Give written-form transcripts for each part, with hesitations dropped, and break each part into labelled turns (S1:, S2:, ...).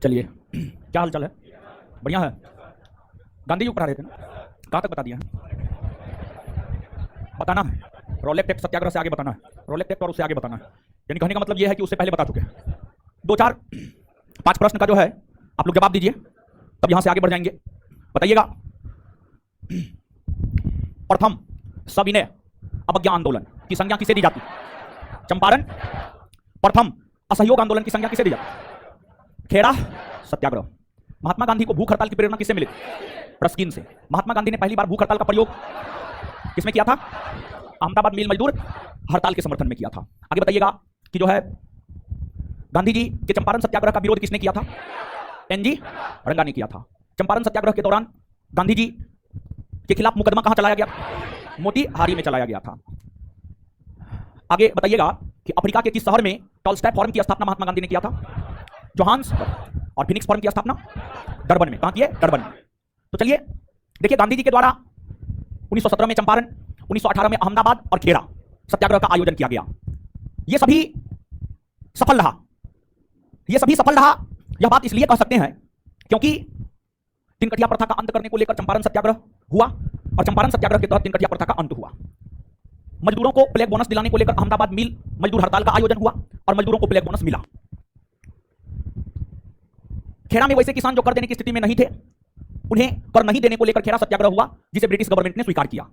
S1: चलिए, क्या हाल चाल है? बढ़िया है। गांधी जी को पढ़ा रहे थे ना? कहाँ तक बता दिया है? बताना है। रोलेक्ट एक्ट सत्याग्रह से आगे बताना है। रोलेक्ट एक्ट और उससे आगे बताना है। यानी कहने का मतलब यह है कि उससे पहले बता चुके हैं। 2 4 5 प्रश्न का जो है आप लोग जवाब दीजिए, तब यहां से आगे बढ़ जाएंगे। बताइएगा। प्रथम सविनय अवज्ञा आंदोलन की संज्ञा किसे दी जाती? चंपारण। प्रथम असहयोग आंदोलन की संज्ञा किसे दी जाती? खेड़ा सत्याग्रह। महात्मा गांधी को भूख हड़ताल की प्रेरणा किससे मिली? रस्किन से। महात्मा गांधी ने पहली बार भूख हड़ताल का प्रयोग किसमें किया था? अहमदाबाद मिल मजदूर हड़ताल के समर्थन में किया था। आगे बताइएगा कि जो है गांधी जी के चंपारण सत्याग्रह का विरोध किसने किया था? एनजी रंगा ने किया था। चंपारण सत्याग्रह के दौरान गांधी जी के खिलाफ मुकदमा कहां चलाया गया? मोतीहारी में चलाया गया था। आगे बताइएगा कि अफ्रीका के किस शहर में टॉलस्टॉय फोरम की स्थापना महात्मा गांधी ने किया था? जोहान्सबर्ग। और फिनिक्स फोरम की स्थापना डरबन में। कहां की है? डरबन में। तो चलिए देखिए, गांधी जी के द्वारा 1917 में चंपारण, 1918 में अहमदाबाद और खेड़ा सत्याग्रह का आयोजन किया गया। यह सभी सफल रहा। यह बात इसलिए कह सकते हैं क्योंकि तिनकटिया प्रथा का अंत करने को लेकर चंपारण सत्याग्रह हुआ और चंपारण सत्याग्रह के तहत तिनकटिया प्रथा का अंत हुआ। मजदूरों को प्लेग बोनस दिलाने को लेकर अहमदाबाद मिल मजदूर हड़ताल का आयोजन हुआ और मजदूरों को प्लेग बोनस मिला। खेड़ा में वैसे किसान जो कर देने की स्थिति में नहीं थे, उन्हें कर नहीं देने को लेकर खेड़ा सत्याग्रह हुआ, जिसे ब्रिटिश गवर्नमेंट ने स्वीकार किया।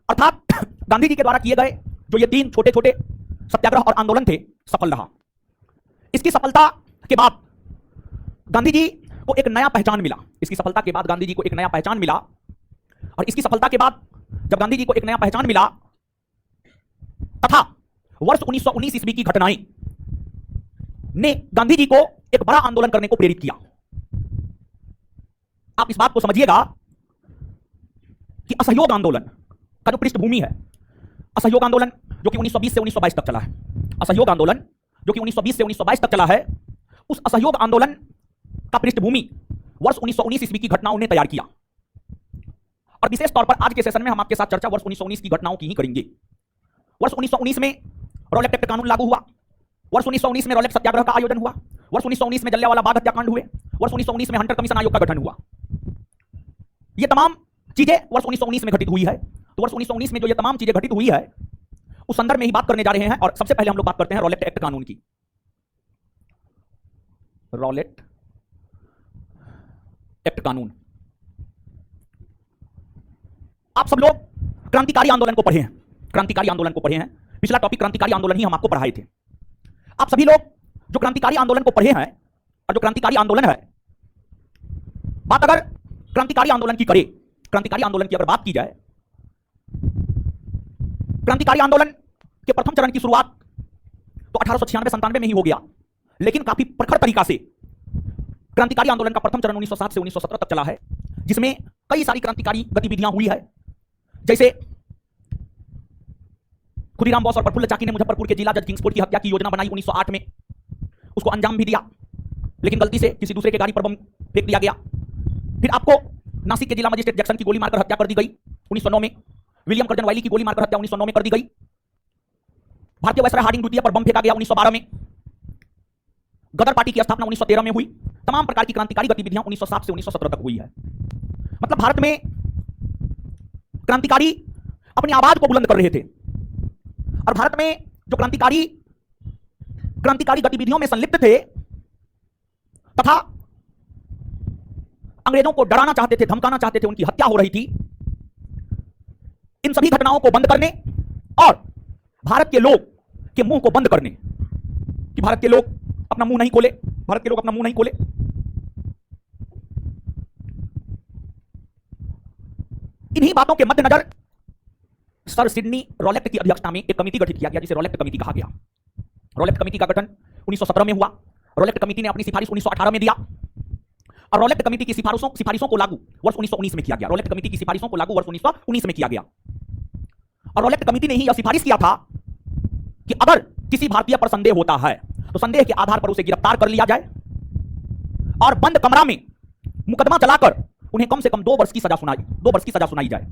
S1: अर्थात गांधी जी के द्वारा किए गए जो ये 3 छोटे छोटे सत्याग्रह और आंदोलन थे, सफल रहा। इसकी सफलता के बाद गांधी जी को एक नया पहचान मिला। इसकी सफलता के बाद गांधी जी को एक नया पहचान मिला और इसकी सफलता के बाद जब गांधी जी को एक नया पहचान मिला तथा वर्ष 1919 ईस्वी की घटनाएं ने गांधी जी को एक बड़ा आंदोलन करने को प्रेरित किया। आप इस बात को समझिएगा कि असहयोग आंदोलन का जो पृष्ठभूमि है, असहयोग आंदोलन जो कि 1920 से 1922 तक चला है, असहयोग आंदोलन जो कि 1920 से 1922 तक चला है, उस असहयोग आंदोलन का पृष्ठभूमि वर्ष 1919 ईस्वी की घटनाओं ने तैयार किया। और विशेष तौर पर आज के सेशन में हम आपके साथ चर्चा वर्ष 1919 की घटनाओं की ही करेंगे। वर्ष 1919 में रोलेक्ट एक्ट कानून लागू हुआ। वर्ष 1919 में रोलेक्ट सत्याग्रह का आयोजन हुआ। वर्ष 1919 में जलियांवाला बाग हत्याकांड हुए। वर्ष 1919 में हंटर कमीशन आयोग का गठन हुआ। ये तमाम चीजें वर्ष 1919 में घटित हुई है। तो वर्ष 1919 में जो ये तमाम चीजें घटित हुई है, उस संदर्भ में ही बात करने जा रहे हैं। और सबसे पहले हम लोग बात करते हैं रोलेक्ट एक्ट कानून की। रोलेक्ट एक्ट कानून। आप सब लोग क्रांतिकारी आंदोलन को पढ़े हैं। क्रांतिकारी आंदोलन को पढ़े हैं। पिछला टॉपिक क्रांतिकारी आंदोलन ही हम आपको पढ़ाए थे। आप सभी लोग जो क्रांतिकारी आंदोलन को पढ़े हैं और जो क्रांतिकारी आंदोलन है, बात अगर क्रांतिकारी आंदोलन की करें, क्रांतिकारी आंदोलन की अगर बात की जाए, क्रांतिकारी आंदोलन के प्रथम चरण की शुरुआत तो 1896-97 में ही हो गया, लेकिन काफी प्रखर तरीका से क्रांतिकारी आंदोलन का प्रथम चरण 1907 से 1917 तक चला है, जिसमें कई सारी क्रांतिकारी गतिविधियां हुई है। जैसे खुदीराम बोस और प्रफुल्ल चाकी ने मुजफ्फरपुर के जिला जज किंग्सफोर्ड की हत्या की योजना बनाई 1908 में, उसको अंजाम भी दिया, लेकिन गलती से किसी दूसरे के गाड़ी पर बम फेंक दिया गया। फिर आपको नासिक के जिला मजिस्ट्रेट जैक्सन की गोली मारकर हत्या कर दी गई 1909 में। विलियम कर्जन वाइली की गोली मारकर हत्या 1909 में कर दी गई। भारतीय वायसराय हार्डिंग द्वितीय पर बम फेंका गया 1912 में। गदर पार्टी की स्थापना 1913 में हुई। तमाम प्रकार की क्रांतिकारी गतिविधियां 1907 से 1917 तक हुई है। मतलब भारत में क्रांतिकारी अपनी आवाज को बुलंद कर रहे थे और भारत में जो क्रांतिकारी गतिविधियों में संलिप्त थे तथा अंग्रेजों को डराना चाहते थे, धमकाना चाहते थे, उनकी हत्या हो रही थी, इन सभी घटनाओं को बंद करने और भारत के लोग के मुंह को बंद करने, कि भारत के लोग अपना मुंह नहीं खोले, भारत के लोग अपना मुंह नहीं खोले, इन्हीं बातों के मद्देनजर सर सिडनी रोलेक्ट की अध्यक्षता में एक कमेटी गठित किया गया, जिसे रोलेक्ट कमेटी कहा गया। रोलेक्ट कमेटी का गठन 1917 में हुआ। रोलेक्ट कमेटी ने अपनी सिफारिश 1918 में दिया और रोलेक्ट कमेटी की सिफारिशों को लागू वर्ष 1919 में किया गया। रोलेक्ट कमेटी की सिफारिशों को लागू वर्ष 1919 में किया गया और रोलेक्ट कमेटी ने ही यह सिफारिश किया था कि अगर किसी भारतीय पर संदेह होता है तो संदेह के आधार पर उसे गिरफ्तार कर लिया जाए और बंद कमरा में मुकदमा चलाकर उन्हें कम से कम 2 वर्ष की सजा सुनाई जाए।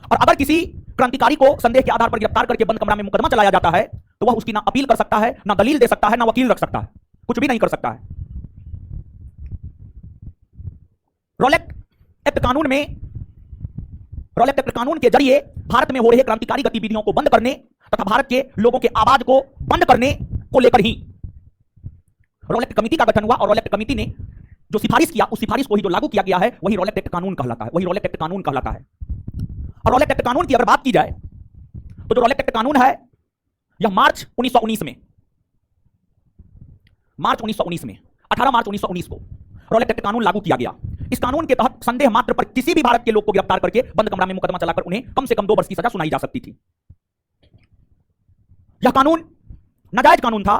S1: और अगर किसी क्रांतिकारी को संदेह के आधार पर गिरफ्तार करके बंद कमरा में मुकदमा चलाया जाता है तो वह उसकी ना अपील कर सकता है, ना दलील दे सकता है, ना वकील रख सकता है, कुछ भी नहीं कर सकता है। रॉलेट एक्ट कानून में, रॉलेट एक्ट कानून के जरिए भारत में हो रहे क्रांतिकारी गतिविधियों को बंद करने तथा भारत के लोगों के आवाज को बंद करने को लेकर ही रॉलेट कमेटी का गठन हुआ और रॉलेट कमेटी ने जो सिफारिश किया उस सिफारिश को ही जो लागू किया गया है वही रॉलेट एक्ट कानून कहलाता है, वही रॉलेट एक्ट कानून कहलाता है। और रॉलेट एक्ट कानून की अगर बात की जाए तो जो रॉलेट एक्ट कानून है यह मार्च 1919 में 18 मार्च 1919 को रॉलेट एक्ट कानून लागू किया गया। इस कानून के तहत संदेह मात्र पर किसी भी भारत के लोग को गिरफ्तार करके बंद कमरा में मुकदमा चलाकर उन्हें कम से कम 2 वर्ष की सजा सुनाई जा सकती थी। यह कानून नाजायज कानून था,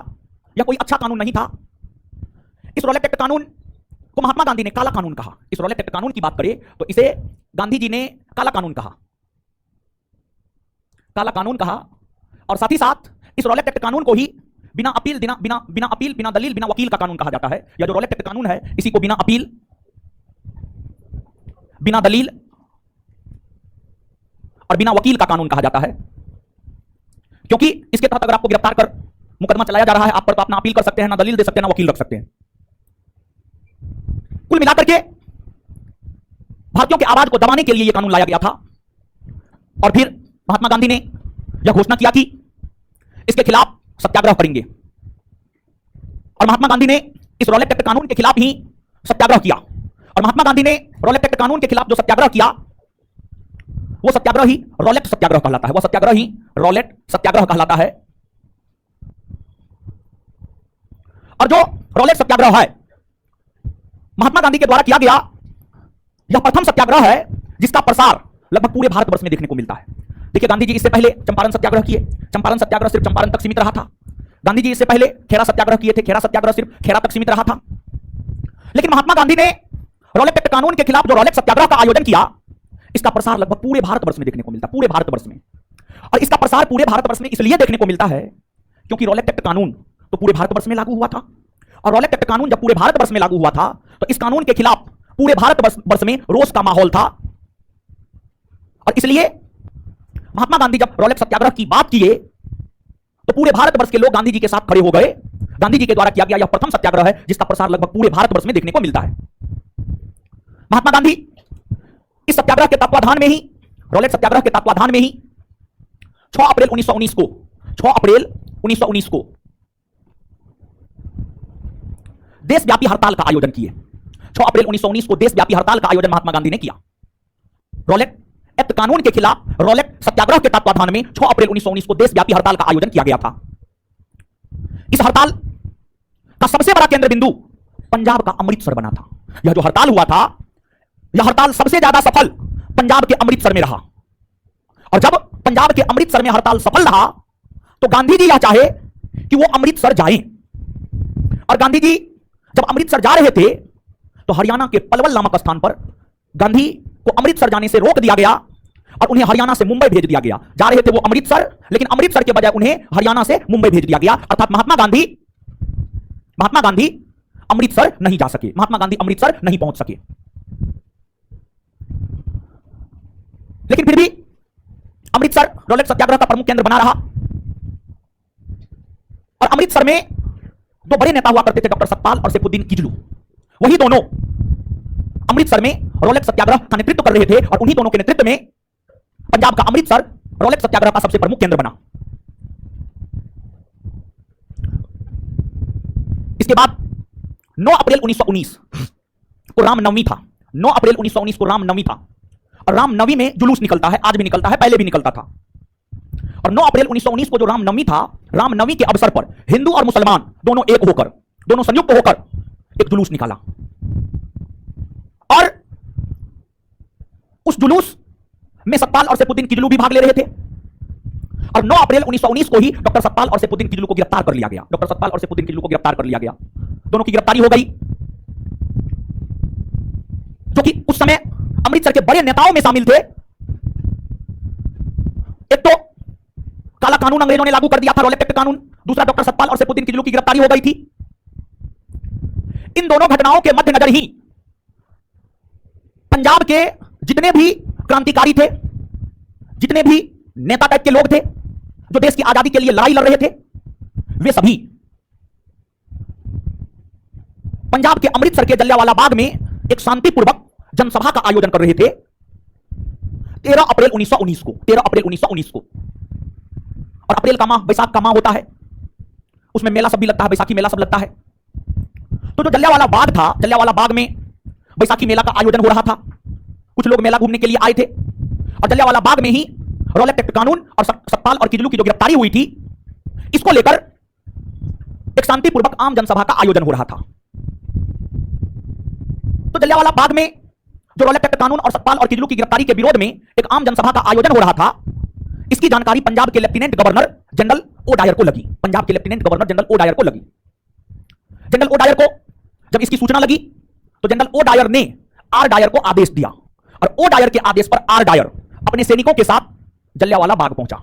S1: यह कोई अच्छा कानून नहीं था। इस रॉलेट एक्ट कानून को महात्मा गांधी ने काला कानून कहा। इस रॉलेट एक्ट कानून की बात करें तो इसे गांधी जी ने काला कानून कहा, काला कानून कहा। और साथ ही साथ इस रॉलेट एक्ट कानून को ही बिना अपील, बिना दलील, बिना वकील का कानून कहा जाता है। यह जो रॉलेट एक्ट कानून है इसी को बिना अपील, बिना दलील और बिना वकील का कानून कहा जाता है, क्योंकि इसके तहत अगर आपको गिरफ्तार कर मुकदमा चलाया जा रहा है, आप पर तो अपना अपील कर सकते हैं, ना दलील दे सकते हैं, ना वकील रख सकते हैं। कुल मिलाकर के भारतीयों की आवाज को दबाने के लिए यह कानून लाया गया था। और फिर महात्मा गांधी ने यह घोषणा किया कि इसके खिलाफ सत्याग्रह करेंगे। और महात्मा गांधी ने इस रॉलेट एक्ट कानून के खिलाफ ही सत्याग्रह किया। और महात्मा गांधी ने रॉलेट एक्ट कानून के खिलाफ जो सत्याग्रह किया वो सत्याग्रह ही रॉलेट सत्याग्रह कहलाता है, वह सत्याग्रह ही रॉलेट सत्याग्रह कहलाता है। और जो रॉलेट सत्याग्रह है महात्मा गांधी के द्वारा किया गया, यह प्रथम सत्याग्रह है जिसका प्रसार लगभग पूरे भारतवर्ष में देखने को मिलता है। देखिए, गांधी जी इससे पहले चंपारण सत्याग्रह किए, चंपारण सत्याग्रह सिर्फ चंपारण तक सीमित रहा था। गांधी जी इससे पहले खेरा सत्याग्रह किए थे, खेरा सत्याग्रह सिर्फ खेरा तक सीमित रहा था। लेकिन महात्मा गांधी ने रॉलेट एक्ट कानून के खिलाफ जो रॉलेट सत्याग्रह का आयोजन किया, इसका प्रसार लगभग पूरे भारतवर्ष में देखने को मिलता, पूरे भारतवर्ष में। और इसका प्रसार पूरे भारतवर्ष में इसलिए देखने को मिलता है क्योंकि रॉलेट एक्ट कानून तो पूरे भारतवर्ष में लागू हुआ था। और रॉलेट एक्ट कानून जब पूरे भारतवर्ष में लागू हुआ था तो इस कानून के खिलाफ पूरे भारतवर्ष में रोष का माहौल था। और इसलिए महात्मा गांधी जब रॉलेट सत्याग्रह की बात किए तो पूरे भारतवर्ष के लोग गांधी जी के साथ खड़े हो गए। गांधी जी के द्वारा किया गया यह प्रथम सत्याग्रह है जिसका प्रसार लगभग पूरे भारतवर्ष में देखने को मिलता है। महात्मा गांधी इस सत्याग्रह के तत्वाधान में ही, रॉलेट सत्याग्रह के तत्वाधान में ही 6 अप्रैल 1919 को देशव्यापी हड़ताल का आयोजन किए। 6 अप्रैल 1919 को देशव्यापी हड़ताल का आयोजन महात्मा गांधी ने किया। रॉलेट एक्ट कानून के खिलाफ रॉलेट सत्याग्रह के तत्वाधान में 6 अप्रैल 1919 को देशव्यापी हड़ताल का आयोजन किया गया था। इस हड़ताल का सबसे बड़ा केंद्र बिंदु पंजाब का अमृतसर बना था। यह जो हड़ताल हुआ था, यह हड़ताल सबसे ज्यादा सफल पंजाब के अमृतसर में रहा। और जब पंजाब के अमृतसर में हड़ताल सफल रहा तो गांधी जी यह चाहे कि वो अमृतसर जाएं। और गांधी जी जब अमृतसर जा रहे थे तो हरियाणा के पलवल नामक स्थान पर गांधी को अमृतसर जाने से रोक दिया गया और उन्हें हरियाणा से मुंबई भेज दिया गया। जा रहे थे वो अमृतसर, लेकिन अमृतसर के बजाय उन्हें हरियाणा से मुंबई भेज दिया गया। अर्थात महात्मा गांधी अमृतसर नहीं जा सके, महात्मा गांधी अमृतसर नहीं पहुंच सके। लेकिन फिर भी अमृतसर रॉलेट सत्याग्रह का प्रमुख केंद्र बना रहा। और अमृतसर में 2 बड़े नेता हुआ करते थे, डॉक्टर सतपाल और सैफुद्दीन किजलू। वही दोनों अमृतसर में रॉलेट सत्याग्रह का नेतृत्व कर रहे थे और उन्हीं दोनों के नेतृत्व में पंजाब का अमृतसर रॉलेट सत्याग्रह का सबसे प्रमुख केंद्र बना। इसके बाद 9 अप्रैल 1919 को रामनवमी था। 9 अप्रैल 1919 को रामनवमी था और रामनवमी में जुलूस निकलता है, आज भी निकलता है, पहले भी निकलता था। और 9 अप्रैल 1919 को जो रामनवमी था, रामनवमी के अवसर पर हिंदू और मुसलमान दोनों एक होकर, दोनों संयुक्त होकर एक जुलूस निकाला। और उस जुलूस में सतपाल और सैफुद्दीन किजलू भी भाग ले रहे थे। और 9 अप्रैल 1919 को ही डॉक्टर सतपाल और सैफुद्दीन किजलू को गिरफ्तार कर लिया गया। डॉक्टर सतपाल और सैफुद्दीन किजलू को गिरफ्तार कर लिया गया। दोनों की गिरफ्तारी हो गई, जो कि उस समय अमृतसर के बड़े नेताओं में शामिल थे। एक तो काला कानून अंग्रेजों ने लागू कर दिया था, रॉलेट एक्ट कानून। दूसरा, डॉक्टर सतपाल और सैफुद्दीन किजलू की गिरफ्तारी हो गई थी। इन दोनों घटनाओं के मद्देनजर ही पंजाब के जितने भी क्रांतिकारी थे, जितने भी नेता टाइप के लोग थे जो देश की आजादी के लिए लड़ाई लड़ रहे थे, वे सभी पंजाब के अमृतसर के जलियांवाला बाग में एक शांतिपूर्वक जनसभा का आयोजन कर रहे थे 13 अप्रैल 1919 को, 13 अप्रैल 1919 को। और अप्रैल का माह बैसाख का माह होता है, उसमें मेला सब भी लगता है, बैसाखी मेला सब लगता है। तो जो जलियांवाला बाग था, जलियांवाला बाग में बैसाखी मेला का आयोजन हो रहा था, कुछ लोग मेला घूमने के लिए आए थे, और जलियांवाला बाग में ही रौलट एक्ट कानून और सतपाल और किजलू की जो गिरफ्तारी हुई थी, इसको लेकर एक शांतिपूर्वक आम जनसभा का आयोजन हो रहा था। तो जलियांवाला बाग में जो रौलट एक्ट कानून और सतपाल और किजलू की गिरफ्तारी के विरोध में एक आम जनसभा का आयोजन हो रहा था, इसकी जानकारी पंजाब के lieutenant governor general O'Dwyer को लगी। पंजाब के lieutenant governor general O'Dwyer को लगी। जनरल ओ डायर को जब इसकी सूचना लगी तो जनरल ओ डायर ने आर डायर को आदेश दिया, और ओ डायर के आदेश पर आर डायर अपने सैनिकों के साथ जलियांवाला बाग पहुंचा।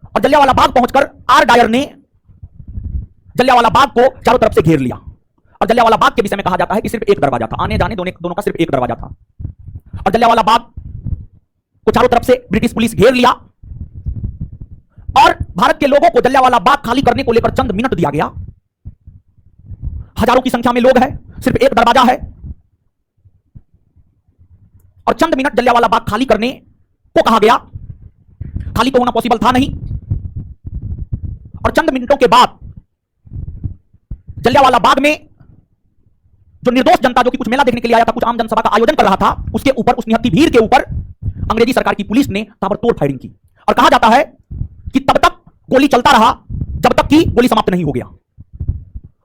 S1: और जलियांवाला बाग पहुंचकर आर डायर ने जलियांवाला बाग को चारों तरफ से घेर लिया। और जलियांवाला बाग के विषय में कहा जाता है कि सिर्फ एक दरवाजा था, आने जाने दोनों का सिर्फ एक दरवाजा था। और जलियांवाला बाग को चारों तरफ से ब्रिटिश पुलिस घेर लिया, और भारत के लोगों को जलियांवाला बाग खाली करने को लेकर चंद मिनट दिया गया। हजारों की संख्या में लोग हैं, सिर्फ एक दरवाजा है, और चंद मिनट जलियांवाला बाग खाली करने को कहा गया। खाली तो होना पॉसिबल था नहीं, और चंद मिनटों के बाद जलियांवाला बाग में जो निर्दोष जनता, जो कि कुछ मेला देखने के लिए आया था, कुछ आम जनसभा का आयोजन कर रहा था, उसके ऊपर, उस निहत्थी भीड़ के ऊपर अंग्रेजी सरकार की पुलिस ने ताबड़तोड़ फायरिंग की। और कहा जाता है कि तब तक गोली चलता रहा जब तक कि गोली समाप्त नहीं हो गया।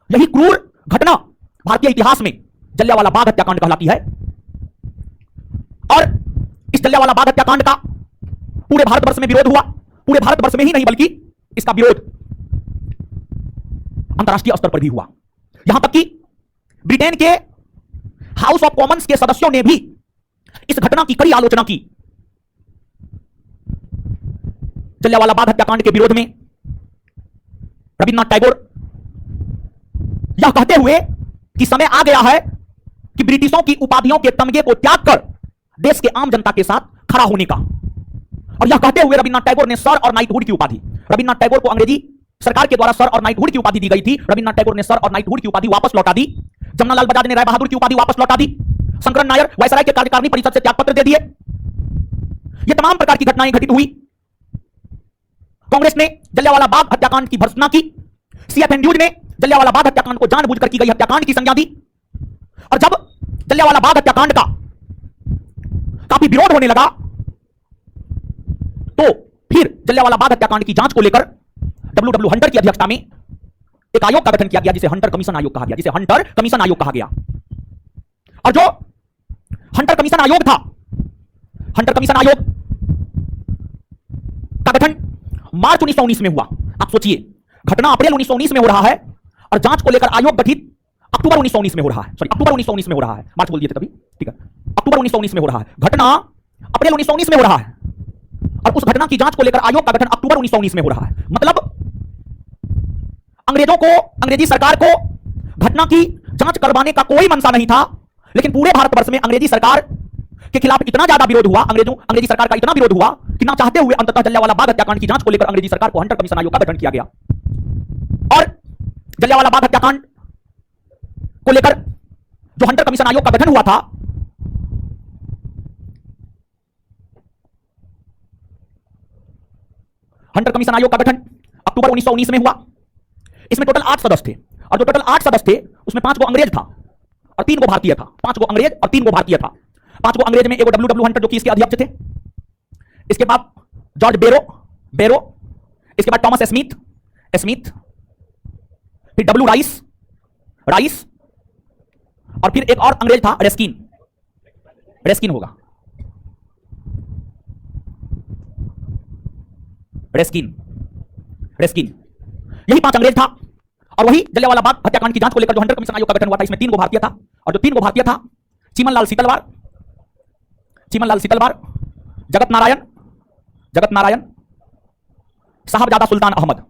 S1: यही क्रूर घटना भारतीय इतिहास में जलियांवाला बाग हत्याकांड कहलाती है। और इस जलियांवाला बाग हत्याकांड का पूरे भारतवर्ष में विरोध हुआ। पूरे भारतवर्ष में ही नहीं, बल्कि इसका विरोध अंतरराष्ट्रीय स्तर पर भी हुआ। यहां तक कि ब्रिटेन के हाउस ऑफ कॉमन्स के सदस्यों ने भी इस घटना की कड़ी आलोचना की। जलियांवाला बाग हत्याकांड के विरोध में रविन्द्रनाथ टैगोर यह कहते हुए कि समय आ गया है कि ब्रिटिशों की उपाधियों के तमगे को त्याग कर देश के आम जनता के साथ खड़ा होने का। और यह कहते हुए रविन्द्रनाथ टैगोर ने सर और नाइटहुड की उपाधि, रविन्द्रनाथ टैगोर को अंग्रेजी सरकार के द्वारा सर और नाइटहुड की उपाधि दी गई थी, रविन्द्रनाथ टैगोर ने सर और नाइटहुड की उपाधि वापस लौटा दी। जमनालाल बजाज ने राय बहादुर की उपाधि वापस लौटा दी। शंकरन नायर वायसराय के कार्यकारिणी परिषद से त्यागपत्र दे दिए। ये तमाम प्रकार की घटनाएं घटित हुई। कांग्रेस ने जलियांवाला बाग हत्याकांड की भर्त्सना की। सीएफ एंड्रूज ने जलियांवाला बाग हत्याकांड को जानबूझकर की गई हत्याकांड की संज्ञा दी। और जब जलियांवाला बाग हत्याकांड का काफी विरोध होने लगा, तो फिर जलियांवाला बाग हत्याकांड की जांच को लेकर डब्ल्यू हंटर की अध्यक्षता में एक आयोग का गठन किया गया, जिसे हंटर कमीशन आयोग कहा गया, जिसे हंटर कमीशन आयोग कहा गया। और जो हंटर कमीशन आयोग था, हंटर कमीशन आयोग का गठन मार्च 1919 में हुआ। आप सोचिए, घटना अप्रैल 1919 में हो रहा है और जांच को लेकर आयोग गठित अक्टूबर 1919 में हो रहा है। सॉरी, अक्टूबर 1919 में हो रहा है, मार्च बोल दिए थे तभी, ठीक है। अक्टूबर 1919 में हो रहा है, घटना अप्रैल 1919 में हो रहा है, और उस घटना की जांच को लेकर आयोग का गठन अक्टूबर 1919 में हो रहा है। मतलब अंग्रेजों को, अंग्रेजी सरकार को घटना की जांच करवाने का कोई मंशा नहीं था, लेकिन पूरे भारतवर्ष में अंग्रेजी सरकार के खिलाफ इतना ज्यादा विरोध हुआ, अंग्रेजी सरकार का इतना विरोध हुआ कि ना चाहते हुए अंततः जलियांवाला बाग हत्याकांड की जांच को लेकर अंग्रेजी सरकार को हंटर कमीशन आयोग का गठन किया गया। और जलियांवाला बाग हत्याकांड को लेकर जो हंटर कमीशन आयोग का गठन हुआ था, हंटर कमीशन आयोग का गठन अक्टूबर 1919 में हुआ। इसमें टोटल 8 सदस्य थे, और जो टोटल 8 सदस्य थे उसमें 5 गो अंग्रेज था और 3 गो भारतीय था। 5 गो अंग्रेज और 3 गो भारतीय था। 5 गो अंग्रेज में एगो डब्ल्यू हंटर जो कि इसके अध्यक्ष थे, इसके बाद जॉर्ज बेरो, इसके बाद टॉमस स्मिथ, फिर डब्ल्यू राइस, और फिर एक और अंग्रेज था रेस्किन होगा, रेस्किन। यही 5 अंग्रेज था। और वही जलियांवाला बाग हत्याकांड की जांच को लेकर जो हंटर कमीशन आयोग का गठन हुआ था, इसमें 3 गो भारतीय था, और जो 3 गो भारतीय था, चीमनलाल सीतलवार, जगत नारायण, साहबजादा सुल्तान अहमद।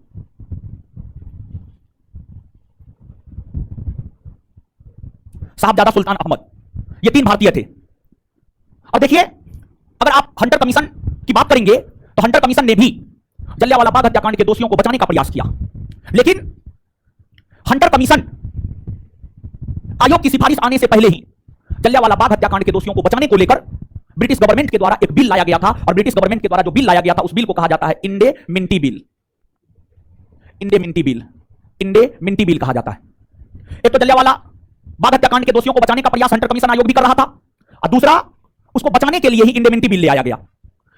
S1: ये 3 भारतीय थे। और देखिए, अगर आप हंटर कमीशन की बात करेंगे तो हंटर कमीशन ने भी जलियांवाला बाग हत्याकांड के दोषियों को बचाने का प्रयास किया, लेकिन हंटर कमीशन आयोग की सिफारिश आने से पहले ही जलियांवाला बाग हत्याकांड के दोषियों को बचाने को लेकर ब्रिटिश गवर्नमेंट के द्वारा एक बिल लाया गया था, और ब्रिटिश गवर्नमेंट के द्वारा जो बिल लाया गया था उस बिल को कहा जाता है indemnity bill. Indemnity bill, indemnity bill कहा जाता है। एक तो जलियांवाला बाग हत्याकांड के दोषियों को बचाने का प्रयास हंटर कमीशन आयोग भी कर रहा था, और दूसरा उसको बचाने के लिए ही इंडेमिनिटी बिल ले आया गया।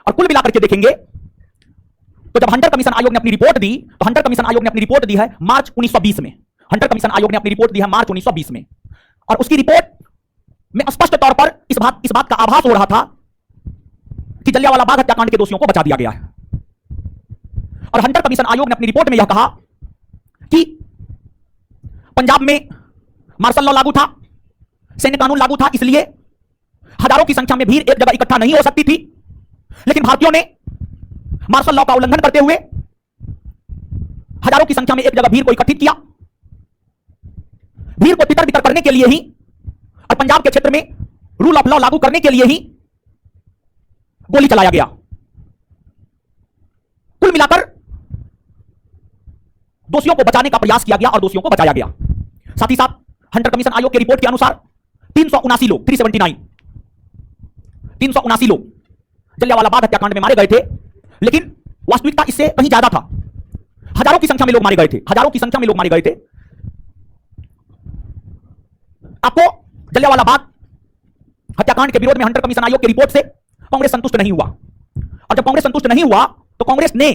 S1: और कुल मिलाकर के देखेंगे तो जब हंटर कमीशन आयोग ने अपनी रिपोर्ट दी, तो हंटर कमीशन आयोग ने अपनी रिपोर्ट दी है मार्च 1920 में। हंटर कमीशन आयोग ने अपनी रिपोर्ट दी है मार्च 1920 में, और उसकी रिपोर्ट में स्पष्ट तौर पर इस बात का आभास हो रहा था कि जलियांवाला बाग हत्याकांड के दोषियों को बचा दिया गया है। और हंटर कमीशन आयोग ने अपनी रिपोर्ट में यह कहा कि पंजाब में मार्शल लॉ लागू था, सैन्य कानून लागू था, इसलिए हजारों की संख्या में भीड़ एक जगह इकट्ठा नहीं हो सकती थी। लेकिन भारतीयों ने मार्शल लॉ का उल्लंघन करते हुए हजारों की संख्या में एक जगह भीड़ को इकट्ठित किया। भीड़ को तितर बितर करने के लिए ही और पंजाब के क्षेत्र में रूल ऑफ लॉ लागू करने के लिए ही गोली चलाया गया। कुल मिलाकर दोषियों को बचाने का प्रयास किया गया और दोषियों को बचाया गया। साथ ही साथ हंटर कमीशन आयोग की रिपोर्ट के अनुसार 379 लोग 379 लोग जलियांवाला बाग हत्याकांड में मारे गए थे, लेकिन वास्तविकता इससे कहीं ज्यादा था। हजारों की संख्या में लोग मारे गए थे, हजारों की संख्या में लोग मारे गए थे। आपको जलियांवाला बाग हत्याकांड के विरोध में हंटर कमीशन आयोग की रिपोर्ट से कांग्रेस संतुष्ट नहीं हुआ, और जब कांग्रेस संतुष्ट नहीं हुआ तो कांग्रेस ने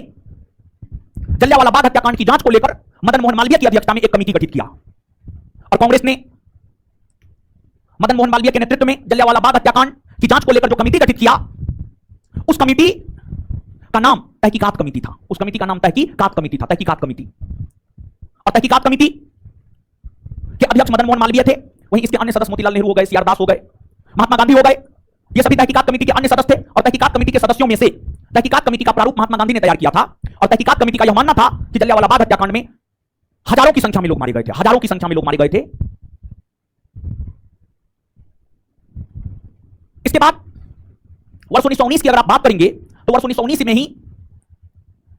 S1: जलियांवाला बाग हत्याकांड की जांच को लेकर मदन मोहन मालवीय की अध्यक्षता में एक कमेटी गठित किया, और कांग्रेस ने मदन मोहन मालवीय के नेतृत्व में जलियांवाला बाग हत्याकांड की जांच को लेकर जो कमेटी गठित किया, उस कमेटी का नाम तहकीकात कमेटी था। उस कमेटी का नाम तहकीकात कमेटी था, तहकीकात कमेटी। और तहकीकात कमेटी के अध्यक्ष मदन मोहन मालवीय थे, वहीं इसके अन्य सदस्य मोतीलाल नेहरू हो गए, सीआर दास हो गए, महात्मा गांधी हो गए। ये सभी तहकीकात कमेटी के अन्य सदस्य थे, और तहकीकात कमेटी के सदस्यों में से तहकीकात कमेटी का प्रारूप महात्मा गांधी ने तैयार किया था, और तहकीकात कमेटी का यह मानना था कि जलियांवाला बाग हत्याकांड में हजारों की संख्या में लोग मारे गए थे, हजारों की संख्या में लोग मारे गए थे। इसके बाद वर्ष 1919 की अगर आप बात करेंगे तो वर्ष 1919 में ही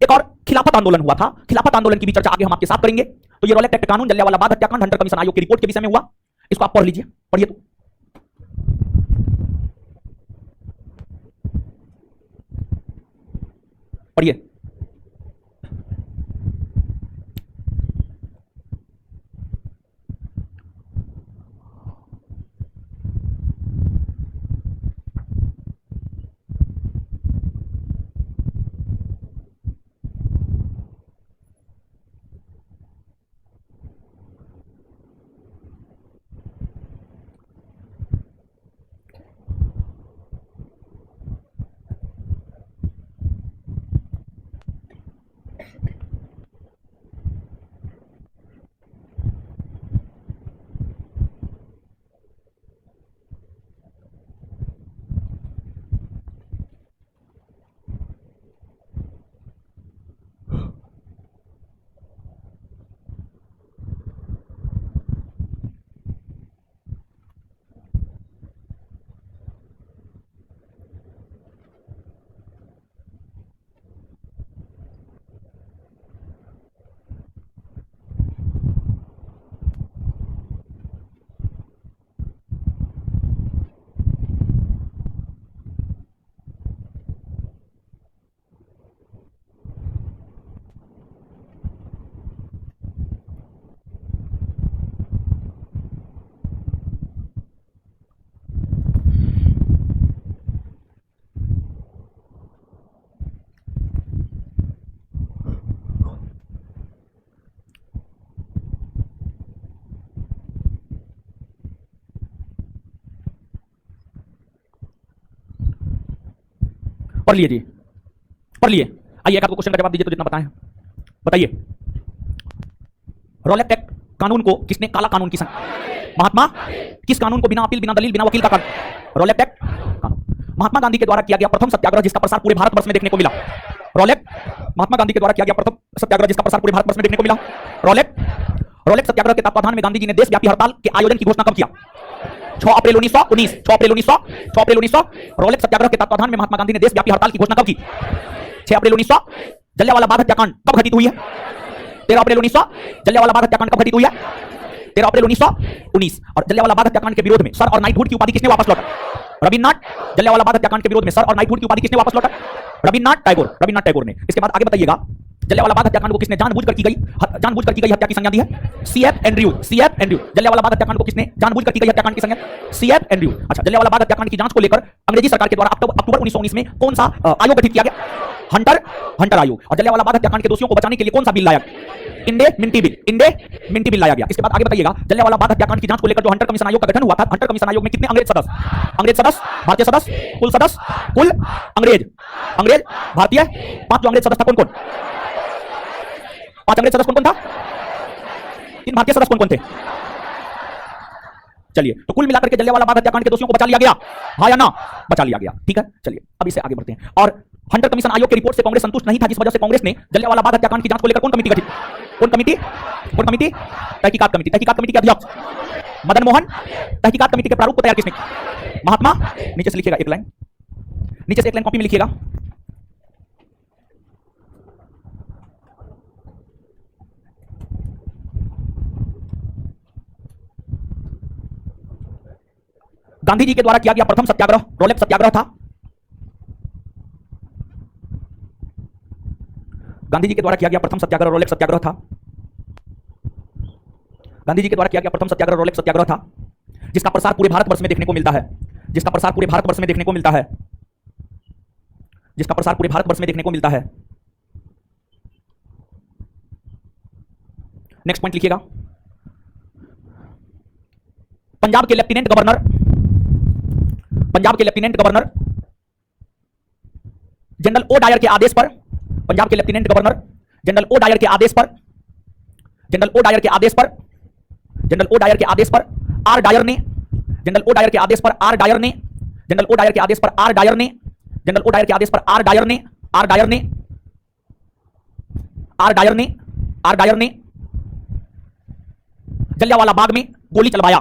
S1: एक और खिलाफत आंदोलन हुआ था। खिलाफत आंदोलन की भी चर्चा आगे हम आपके साथ करेंगे। तो ये रॉलेट एक्ट कानून, जलियांवाला बाग हत्याकांड, हंटर कमीशन आयोग की रिपोर्ट के विषय में हुआ। इसको आप पढ़ लीजिए, पढ़िए तो। पढ़िए। पढ़ लिए जी, पढ़ लिए। आइए एक आपको क्वेश्चन का जवाब दीजिए तो जितना बताएं। बताइए, रॉलेट एक्ट कानून को किसने काला कानून की महात्मा, किस कानून को बिना अपील, बिना दलील, बिना वकील का कानून? रॉलेट एक्ट कानून महात्मा गांधी के द्वारा किया गया प्रथम सत्याग्रह जिसका प्रसार पूरे भारतवर्ष में देखने को मिला। रॉलेट महात्मा गांधी के द्वारा किया गया प्रथम सत्याग्रह जिसका प्रसार पूरे भारतवर्ष में देखने को मिला। रॉलेट सत्याग्रह के तत्वाधान में गांधी जी ने देशव्यापी हड़ताल के आयोजन की घोषणा कब किया? 6 अप्रैल 1919। 6 अप्रैल 1900 रॉलेट सत्याग्रह के तत्वाधान में महात्मा गांधी ने देशव्यापी हड़ताल की घोषणा कब की? 6 अप्रैल 1900। जलियांवाला बाग हत्याकांड कब घटित हुई है? 13 अप्रैल 1900। जलियांवाला बाग हत्याकांड कब घटित हुई है? 13 अप्रैल 1919। और जलियांवाला बाग हत्याकांड के विरोध में सर और नाइटहुड की उपाधि किसने वापस लौटा? रविन्द्रनाथ। जलियांवाला बाग हत्याकांड के विरोध में सर और नाइटहुड की उपाधि किसने वापस लौटा? रविन्द्रनाथ टैगोर ने। इसके बाद आगे बताइएगा, जलियांवाला बाग हत्याकांड को किसने जानबूझकर की गई हत्या की संज्ञा दी है? CF Andrews. जलियांवाला बाग हत्याकांड को किसने जानबूझकर की गई हत्याकांड की संज्ञा? CF Andrews. अच्छा, जलियांवाला बाग हत्याकांड की जांच को लेकर अंग्रेजी सरकार के द्वारा अक्टूबर 1919 में कौन सा आयोग गठित किया गया? हंटर आयोग। और जलियांवाला बाग हत्याकांड के दोषियों को बचाने के लिए कौन सा बिल लाया? इंडे मिंटी बिल लाया गया। इसके बाद आगे बताइएगा, जलियांवाला बाग हत्याकांड की जांच को लेकर जो हंटर कमीशन आयोग का गठन हुआ था, हंटर कमीशन आयोग में कितने अंग्रेज सदस्य, भारतीय सदस्य, कुल अंग्रेज, भारतीय 5 जो अंग्रेज सदस्य था, कौन 5 अंग्रेज सदस्य कौन था? 3 भारतीय सदस्य कौन थे? चलिए, तो कुल मिलाकर के जलियांवाला बाग हत्याकांड के दोषियों को बचा लिया गया, हाँ या ना? बचा लिया गया। ठीक है, चलिए अब इसे आगे बढ़ते हैं। और हंटर कमीशन आयोग की रिपोर्ट से कांग्रेस संतुष्ट नहीं था, जिस वजह से कांग्रेस ने जलियांवाला बाग हत्याकांड की जांच को लेकर कौन कमेटी गठित? कौन कमेटी? तहकीकात कमेटी के अध्यक्ष मदन मोहन। तहकीकात कमेटी के प्रारूप को तैयार किसने? महात्मा। नीचे से लिखिएगा एक लाइन, कॉपी में लिखिएगा। गांधी जी के द्वारा किया गया प्रथम सत्याग्रह रोलेप सत्याग्रह था। गांधी जी के द्वारा किया गया प्रथम सत्याग्रह रोलेप सत्याग्रह था। गांधी जी के द्वारा किया गया प्रथम सत्याग्रह रोलेप सत्याग्रह था, जिसका प्रसार पूरे भारतवर्ष में देखने को मिलता है। जिसका प्रसार पूरे भारतवर्ष में देखने को मिलता है। जिसका प्रसार पूरे भारतवर्ष में देखने को मिलता है। नेक्स्ट पॉइंट लिखिएगा, पंजाब के lieutenant governor general O'Dwyer के आदेश पर, पंजाब के lieutenant governor general O'Dwyer के आदेश पर आर डायर ने जलियांवाला बाग में गोली चलवाया।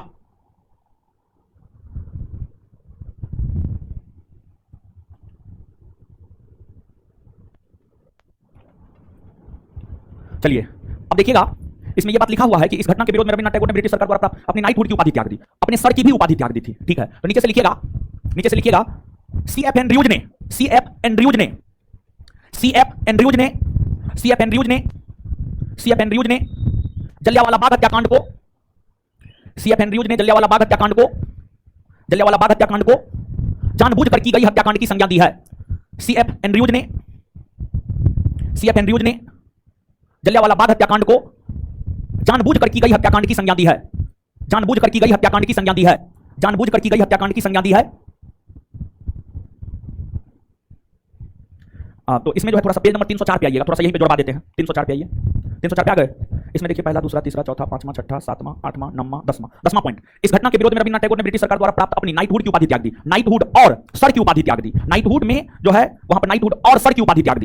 S1: चलिए अब देखिएगा, इसमें यह बात लिखा हुआ है कि इस घटना के विरोध में रविन्द्रनाथ टैगोर ने ब्रिटिश सरकार द्वारा अपनी नाइटहुड की उपाधि त्याग दी, अपने सर की भी उपाधि त्याग दी थी। ठीक है, तो नीचे से लिखिएगा सीएफ एंड्रयूज ने जलियांवाला बाग हत्याकांड को जानबूझकर की गई हत्याकांड की संज्ञा दी है। सीएफ एंड्रयूज ने जलियांवाला बाग हत्याकांड को जानबूझकर की गई हत्याकांड की संज्ञा दी है। तो इसमें जो है थोड़ा सा पेज नंबर 304 पे आइएगा, थोड़ा सा यहीं पे जुड़वा देते हैं। 304 पे आइए, 304 पे आ गए। इसमें देखिए पहला, दूसरा, तीसरा, चौथा, पांचवा, छठा, सातवां, आठवां, नौवां, 10वां पॉइंट। इस घटना के विरोध में रविन्द्रनाथ टैगोर ने ब्रिटिश सरकार द्वारा प्राप्त अपनी नाइटहुड की उपाधि त्याग दी। नाइटहुड और सर की उपाधि त्याग दी। नाइटहुड में जो है वहां पर नाइटहुड और सर की उपाधि त्याग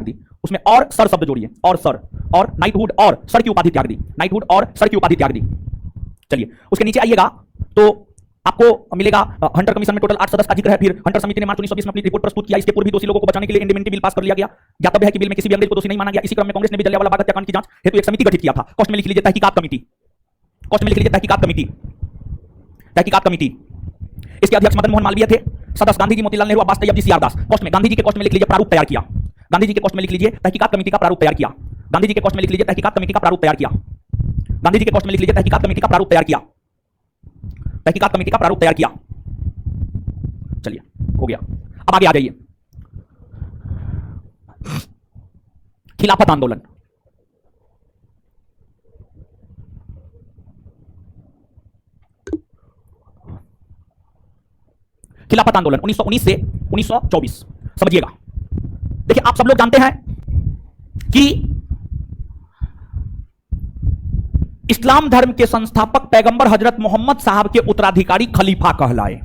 S1: दी। उसमें और सर शब्द जोड़िए, और सर, और नाइटहुड और सर की उपाधि त्याग दी। चलिए उसके नीचे आइएगा तो आपको मिलेगा हंटर कमीशन में टोटल 8 सदस्य का जिक्र है। फिर हंटर समिति ने मार्च 1920 में अपनी रिपोर्ट प्रस्तुत किया। इसके पूर्व भी दोषी लोगों को बचाने के लिए इंडिमिनिटी बिल पास कर लिया गया। ज्ञातव्य है कि बिल में किसी भी अंग्रेज को दोषी नहीं माना गया। इसी क्रम में कांग्रेस ने भी जलियांवाला बाग हत्याकांड की जांच हेतु एक समिति गठित किया था। कॉस्ट में लिख लीजिए तहकीकात कमेटी। इसके अध्यक्ष मदन मोहन मालवीय थे। सदस्य गांधी जी, मोतीलाल नेहरू, अब्बास तैयब जी, सियार दास। कॉस्ट में गांधी जी के कॉस्ट में लिख लीजिए प्रारूप तैयार किया। तहकीकात कमेटी का प्रारूप तैयार किया। चलिए हो गया। अब आगे आ जाइए, खिलाफत आंदोलन। खिलाफत आंदोलन 1919 से 1924। समझिएगा, देखिए आप सब लोग जानते हैं कि इस्लाम धर्म के संस्थापक पैगंबर हजरत मोहम्मद साहब के उत्तराधिकारी खलीफा कहलाए।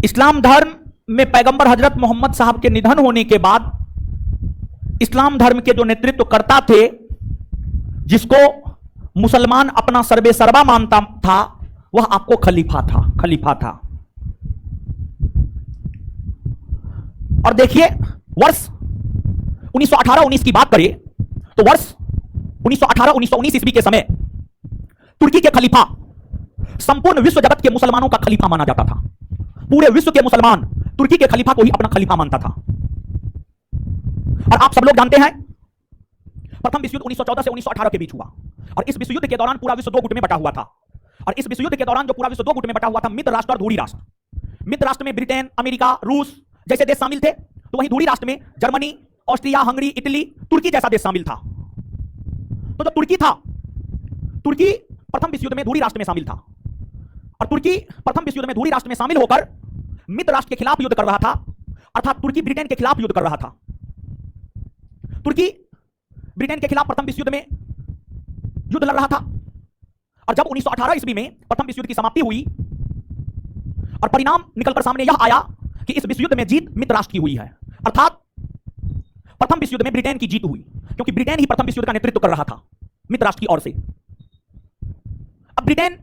S1: इस्लाम धर्म में पैगंबर हजरत मोहम्मद साहब के निधन होने के बाद इस्लाम धर्म के जो नेतृत्व करता थे, जिसको मुसलमान अपना सर्वेसर्वा मानता था, वह आपको खलीफा था। और देखिए वर्ष 1918-19 की बात करें तो वर्ष 1918-1919 ईस्वी के समय तुर्की के खलीफा संपूर्ण विश्व जगत के मुसलमानों का खलीफा माना जाता था। पूरे विश्व के मुसलमान तुर्की के खलीफा को ही अपना खलीफा मानता था। और आप सब लोग जानते हैं प्रथम विश्व युद्ध 1914 से 1918 के बीच हुआ, और इस विश्व युद्ध के दौरान पूरा विश्व दो गुट में बटा हुआ था। और इस विश्व युद्ध के दौरान जो पूरा विश्व दो गुट में बटा हुआ था, मित्र राष्ट्र और धूरी राष्ट्र। मित्र राष्ट्र में ब्रिटेन, अमेरिका, रूस जैसे देश शामिल थे, तो वहीं धूरी राष्ट्र में जर्मनी, ऑस्ट्रिया, हंगरी, इटली, तुर्की जैसा देश शामिल था। तो जो तुर्की था, तुर्की प्रथम विश्व युद्ध में धूरी राष्ट्र में शामिल था, और तुर्की प्रथम विश्व युद्ध में धूरी राष्ट्र में शामिल होकर मित्र राष्ट्र के खिलाफ युद्ध कर रहा था, अर्थात तुर्की ब्रिटेन के खिलाफ युद्ध कर रहा था। तुर्की ब्रिटेन के खिलाफ प्रथम विश्व युद्ध में युद्ध लड़ रहा था, और जब 1918 ईस्वी में प्रथम विश्व युद्ध की समाप्ति हुई और परिणाम निकलकर सामने यह आया कि इस विश्व युद्ध में जीत मित्र राष्ट्र की हुई है, अर्थात प्रथम विश्व युद्ध में ब्रिटेन की जीत हुई, क्योंकि ब्रिटेन ही प्रथम विश्व युद्ध का नेतृत्व कर रहा था मित्र राष्ट्र की ओर से। अब ब्रिटेन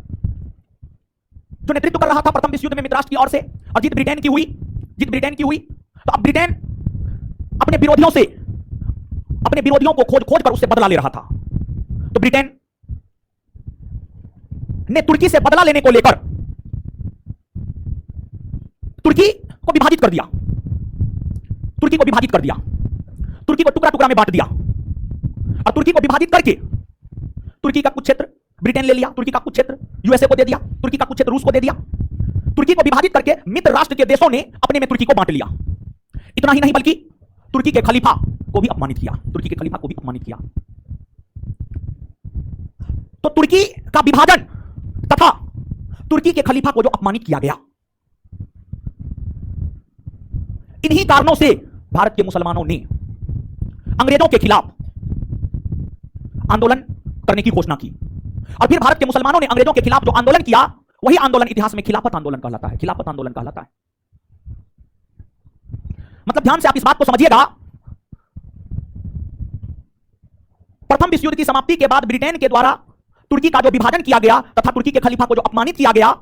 S1: जो नेतृत्व कर रहा था प्रथम विश्व युद्ध में मित्र राष्ट्र की ओर से, और जीत ब्रिटेन की हुई, तो अब ब्रिटेन अपने विरोधियों को खोज कर उससे बदला ले रहा था। तो ब्रिटेन ने तुर्की से बदला लेने को लेकर तुर्की को विभाजित कर दिया, तुर्की को टुकड़ा टुकड़ा में बांट दिया, और तुर्की को विभाजित करके तुर्की का कुछ क्षेत्र ब्रिटेन ले लिया, तुर्की का कुछ क्षेत्र यूएसए को दे दिया, तुर्की का कुछ क्षेत्र रूस को दे दिया। तुर्की को विभाजित करके मित्र राष्ट्र के देशों ने अपने में तुर्की को बांट लिया। इतना ही नहीं बल्कि तुर्की के खलीफा को भी अपमानित किया, तो तुर्की का विभाजन तथा तुर्की के खलीफा को जो अपमानित किया गया, इन्हीं कारणों से भारत के मुसलमानों ने अंग्रेजों के खिलाफ आंदोलन करने की घोषणा की। और फिर भारत के मुसलमानों ने अंग्रेजों के खिलाफ जो आंदोलन किया, वही आंदोलन इतिहास में खिलाफत आंदोलन कहलाता है। मतलब ध्यान से आप इस बात को समझिएगा, प्रथम विश्व युद्ध की समाप्ति के बाद ब्रिटेन के द्वारा तुर्की का जो विभाजन किया गया तथा तुर्की के खलीफा को जो अपमानित किया गया,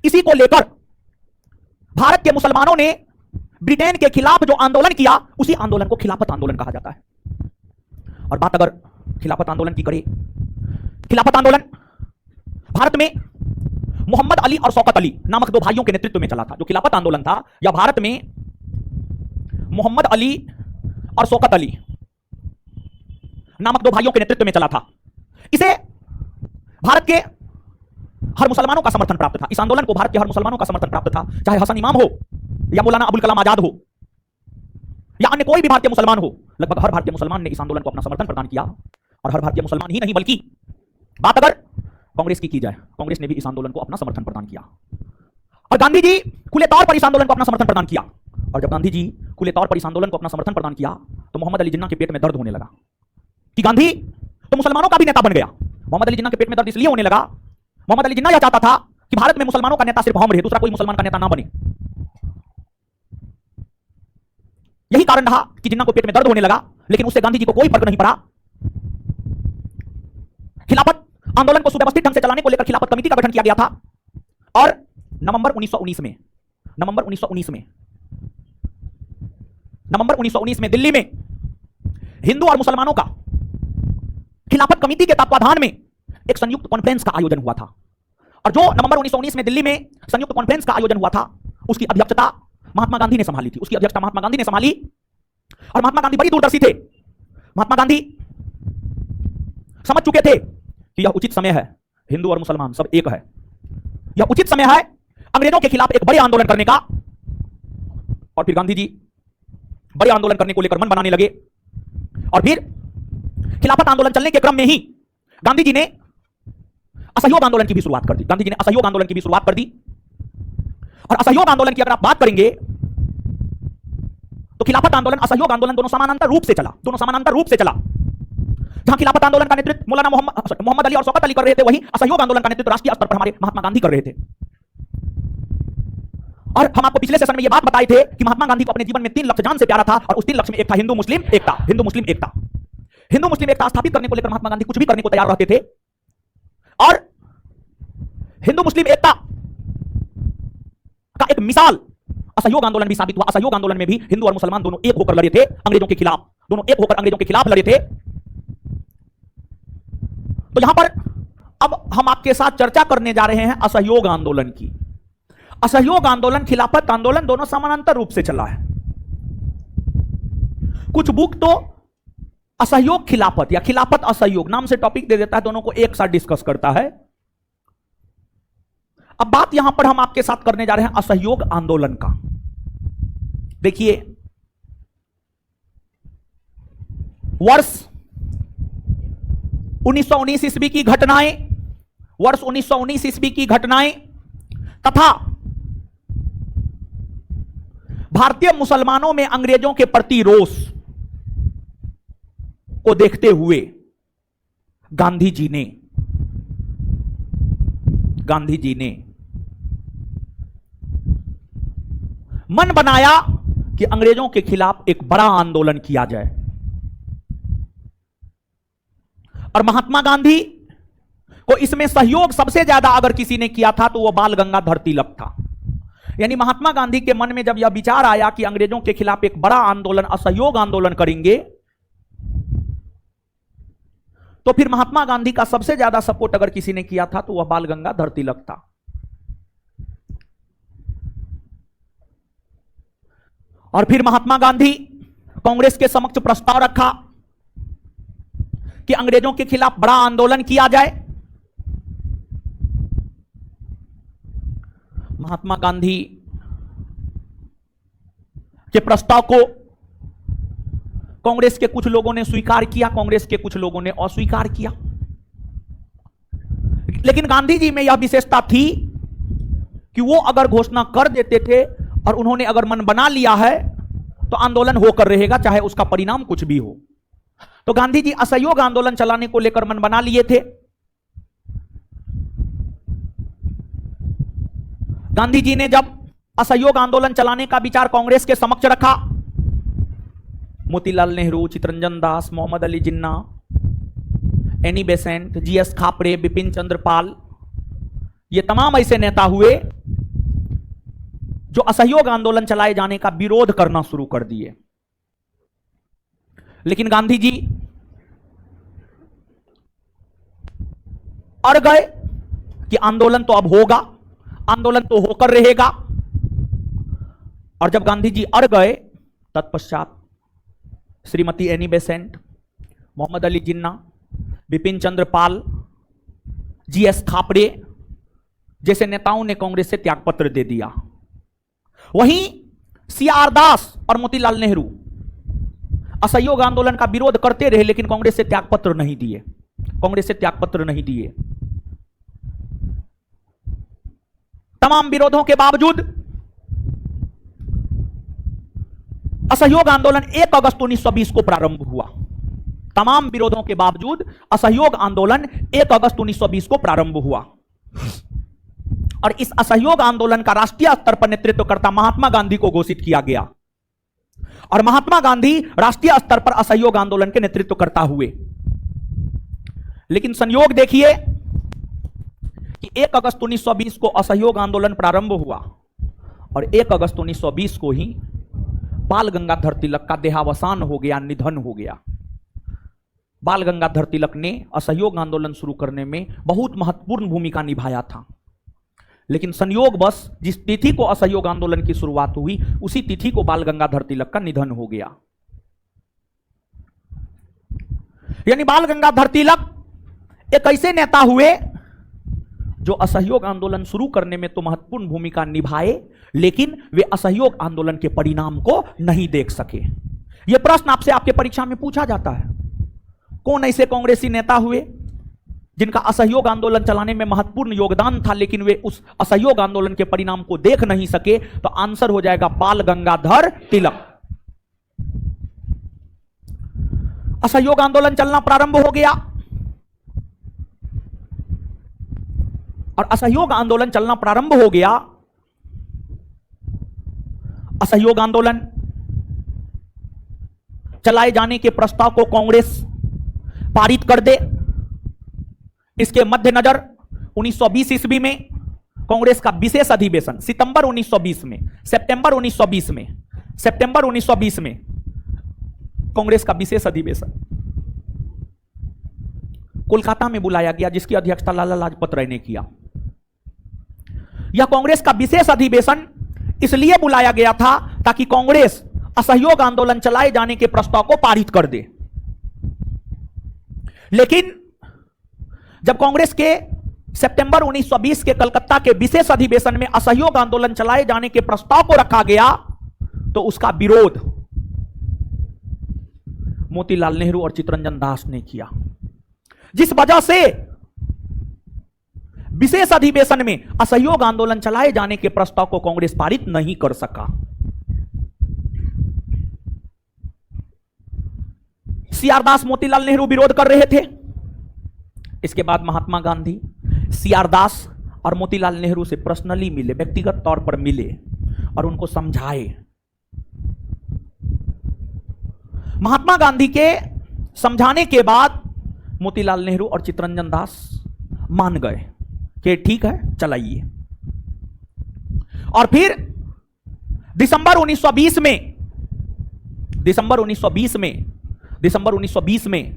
S1: इसी को लेकर भारत के मुसलमानों ने ब्रिटेन के खिलाफ जो आंदोलन किया, उसी आंदोलन को खिलाफत आंदोलन कहा जाता है। और बात अगर खिलाफत आंदोलन की करें, खिलाफत आंदोलन भारत में मोहम्मद अली और शौकत अली नामक दो भाइयों के नेतृत्व में चला था। जो खिलाफत आंदोलन था, यह भारत में मोहम्मद अली और शौकत अली नामक दो भाइयों के नेतृत्व में चला था। इसे भारत के हर मुसलमानों का समर्थन प्राप्त था। इस आंदोलन को भारत के हर मुसलमानों का समर्थन प्राप्त था, चाहे हसन इमाम हो या मौलाना अबुल कलाम आजाद हो या अन्य कोई भी भारतीय मुसलमान हो। लगभग हर भारतीय मुसलमान ने इस आंदोलन को अपना समर्थन प्रदान किया। और हर भारतीय मुसलमान ही नहीं, बल्कि बात अगर कांग्रेस की जाए, कांग्रेस ने भी इस आंदोलन को अपना समर्थन प्रदान किया। और गांधी जी खुले तौर पर इस आंदोलन को अपना समर्थन प्रदान किया। और जब गांधी जी खुले तौर पर इस आंदोलन को अपना समर्थन प्रदान किया, तो मोहम्मद अली जिन्ना के पेट में दर्द होने लगा कि गांधी तो मुसलमानों का भी नेता बन गया। मोहम्मद अली जिन्ना के पेट में दर्द इसलिए होने लगा, मोहम्मद अली जिन्ना यह चाहता था कि भारत में मुसलमानों का नेता सिर्फ हम रहे, दूसरा कोई मुसलमान का नेता ना बने। यही कारण रहा कि जिन्ना को पेट में दर्द होने लगा, लेकिन उससे गांधी जी को कोई फर्क नहीं पड़ा। खिलाफत आंदोलन को सुव्यवस्थित ढंग से चलाने को लेकर खिलाफत कमेटी का गठन किया गया था। और नवंबर 1919 में दिल्ली में हिंदू और मुसलमानों का खिलाफत कमेटी के तत्वाधान में एक संयुक्त कॉन्फ्रेंस का आयोजन हुआ था। और जो नवंबर 1919 में दिल्ली में संयुक्त कॉन्फ्रेंस का आयोजन हुआ था, उसकी अध्यक्षता महात्मा गांधी ने संभाली थी। और महात्मा गांधी बड़ी दूरदर्शी थे। महात्मा गांधी समझ चुके थे कि यह उचित समय है, हिंदू और मुसलमान सब एक है, यह उचित समय है अंग्रेजों के खिलाफ एक बड़े आंदोलन करने का। और फिर गांधी जी बड़े आंदोलन करने को लेकर मन बनाने लगे। और फिर खिलाफत आंदोलन चलने के क्रम में ही गांधी जी ने असहयोग आंदोलन की भी शुरुआत कर दी। और असहयोग आंदोलन की अगर आप बात करेंगे, तो खिलाफत आंदोलन, असहयोग आंदोलन दोनों समानांतर रूप से चला। जहां खिलाफत आंदोलन का नेतृत्व मौलाना मोहम्मद अली और शौकत अली कर रहे थे, वहीं असहयोग आंदोलन का नेतृत्व राष्ट्रीय स्तर पर हमारे महात्मा गांधी कर रहे थे। और हम आपको पिछले सेशन में यह बात बताए थे कि महात्मा गांधी को अपने जीवन में 3 लक्ष्य जान से प्यारा था, और उस 3 लक्ष्य में एक था हिंदू मुस्लिम एकता। हिंदू मुस्लिम एकता स्थापित करने को लेकर महात्मा गांधी कुछ भी करने को तैयार रहते थे। और हिंदू मुस्लिम एकता का एक मिसाल असहयोग आंदोलन भी साबित हुआ। असहयोग आंदोलन में भी हिंदू और मुसलमान दोनों एक होकर लड़े थे अंग्रेजों के खिलाफ, लड़े थे। तो यहां पर अब हम आपके साथ चर्चा करने जा रहे हैं असहयोग आंदोलन की। असहयोग आंदोलन, खिलाफत आंदोलन दोनों समानांतर रूप से चला है। कुछ बुक तो असहयोग खिलाफत या खिलाफत असहयोग नाम से टॉपिक दे देता है, दोनों को एक साथ डिस्कस करता है। अब बात यहां पर हम आपके साथ करने जा रहे हैं असहयोग आंदोलन का। देखिए, वर्ष 1919 ईस्वी की घटनाएं, वर्ष 1919 ईस्वी की घटनाएं तथा भारतीय मुसलमानों में अंग्रेजों के प्रति रोष को देखते हुए गांधी जी ने मन बनाया कि अंग्रेजों के खिलाफ एक बड़ा आंदोलन किया जाए। और महात्मा गांधी को इसमें सहयोग सबसे ज्यादा अगर किसी ने किया था तो वह बाल गंगाधर तिलक था। यानी महात्मा गांधी के मन में जब यह विचार आया कि अंग्रेजों के खिलाफ एक बड़ा आंदोलन, असहयोग आंदोलन करेंगे, तो फिर महात्मा गांधी का सबसे ज्यादा सपोर्ट अगर किसी ने किया था तो वह बाल गंगाधर तिलक था। और फिर महात्मा गांधी कांग्रेस के समक्ष प्रस्ताव रखा कि अंग्रेजों के खिलाफ बड़ा आंदोलन किया जाए। महात्मा गांधी के प्रस्ताव को कांग्रेस के कुछ लोगों ने स्वीकार किया, कांग्रेस के कुछ लोगों ने अस्वीकार किया। लेकिन गांधी जी में यह विशेषता थी कि वो अगर घोषणा कर देते थे और उन्होंने अगर मन बना लिया है तो आंदोलन होकर रहेगा, चाहे उसका परिणाम कुछ भी हो। तो गांधी जी असहयोग आंदोलन चलाने को लेकर मन बना लिए थे। गांधी जी ने जब असहयोग आंदोलन चलाने का विचार कांग्रेस के समक्ष रखा, Motilal Nehru, Chittaranjan Das, Mohammad Ali Jinnah, Annie Besant, G S Khaparde, Bipin Chandra Pal, ये तमाम ऐसे नेता हुए जो असहयोग आंदोलन चलाए जाने का विरोध करना शुरू कर दिए। लेकिन गांधी जी अड़ गए कि आंदोलन तो अब होगा, आंदोलन तो होकर रहेगा। और जब गांधी जी अड़ गए, तत्पश्चात श्रीमती एनी बेसेंट, मोहम्मद अली जिन्ना, बिपिन चंद्र पाल, जीएस खापरे जैसे नेताओं ने कांग्रेस से त्यागपत्र दे दिया। वहीं सीआर दास और मोतीलाल नेहरू असहयोग आंदोलन का विरोध करते रहे, लेकिन कांग्रेस से त्यागपत्र नहीं दिए, कांग्रेस से त्यागपत्र नहीं दिए। तमाम विरोधों के बावजूद असहयोग आंदोलन 1 अगस्त 1920 को प्रारंभ हुआ। तमाम विरोधों के बावजूद असहयोग आंदोलन 1 अगस्त 1920 को प्रारंभ हुआ। और इस असहयोग आंदोलन का राष्ट्रीय स्तर पर नेतृत्वकर्ता महात्मा गांधी को घोषित किया गया। और महात्मा गांधी राष्ट्रीय स्तर पर असहयोग आंदोलन के नेतृत्वकर्ता हुए। लेकिन संयोग देखिए कि 1 अगस्त 1920 को असहयोग आंदोलन प्रारंभ हुआ और 1 अगस्त 1920 को ही बाल गंगाधर तिलक का देहावसान हो गया, निधन हो गया। बाल गंगाधर तिलक ने असहयोग आंदोलन शुरू करने में बहुत महत्वपूर्ण भूमिका निभाया था। लेकिन संयोगवश जिस तिथि को असहयोग आंदोलन की शुरुआत हुई, उसी तिथि को बाल गंगाधर तिलक का निधन हो गया। यानी बाल गंगाधर तिलक एक ऐसे नेता हुए जो असहयोग आंदोलन शुरू करने में तो महत्वपूर्ण भूमिका निभाए, लेकिन वे असहयोग आंदोलन के परिणाम को नहीं देख सके। यह प्रश्न आपसे आपके परीक्षा में पूछा जाता है, कौन ऐसे कांग्रेसी नेता हुए जिनका असहयोग आंदोलन चलाने में महत्वपूर्ण योगदान था, लेकिन वे उस असहयोग आंदोलन के परिणाम को देख नहीं सके? तो आंसर हो जाएगा बाल गंगाधर तिलक। असहयोग आंदोलन चलना प्रारंभ हो गया और असहयोग आंदोलन चलना प्रारंभ हो गया। असहयोग आंदोलन चलाए जाने के प्रस्ताव को कांग्रेस पारित कर दे। इसके मद्देनजर 1920 ईस्वी में कांग्रेस का विशेष अधिवेशन सितंबर 1920 में, सितंबर 1920 में कांग्रेस का विशेष अधिवेशन कोलकाता में बुलाया गया, जिसकी अध्यक्षता लाला लाजपत राय ने किया। यह कांग्रेस का विशेष अधिवेशन इसलिए बुलाया गया था ताकि कांग्रेस असहयोग आंदोलन चलाए जाने के प्रस्ताव को पारित कर दे। लेकिन जब कांग्रेस के सितंबर 1920 के कलकत्ता के विशेष अधिवेशन में असहयोग आंदोलन चलाए जाने के प्रस्ताव को रखा गया तो उसका विरोध मोतीलाल नेहरू और चित्तरंजन दास ने किया, जिस वजह से विशेष अधिवेशन में असहयोग आंदोलन चलाए जाने के प्रस्ताव को कांग्रेस पारित नहीं कर सका। सीआर दास मोतीलाल नेहरू विरोध कर रहे थे। इसके बाद महात्मा गांधी सीआर दास और मोतीलाल नेहरू से पर्सनली मिले, व्यक्तिगत तौर पर मिले और उनको समझाए। महात्मा गांधी के समझाने के बाद मोतीलाल नेहरू और चित्तरंजन दास मान गए कि ठीक है, चलाइए। और फिर दिसंबर 1920 में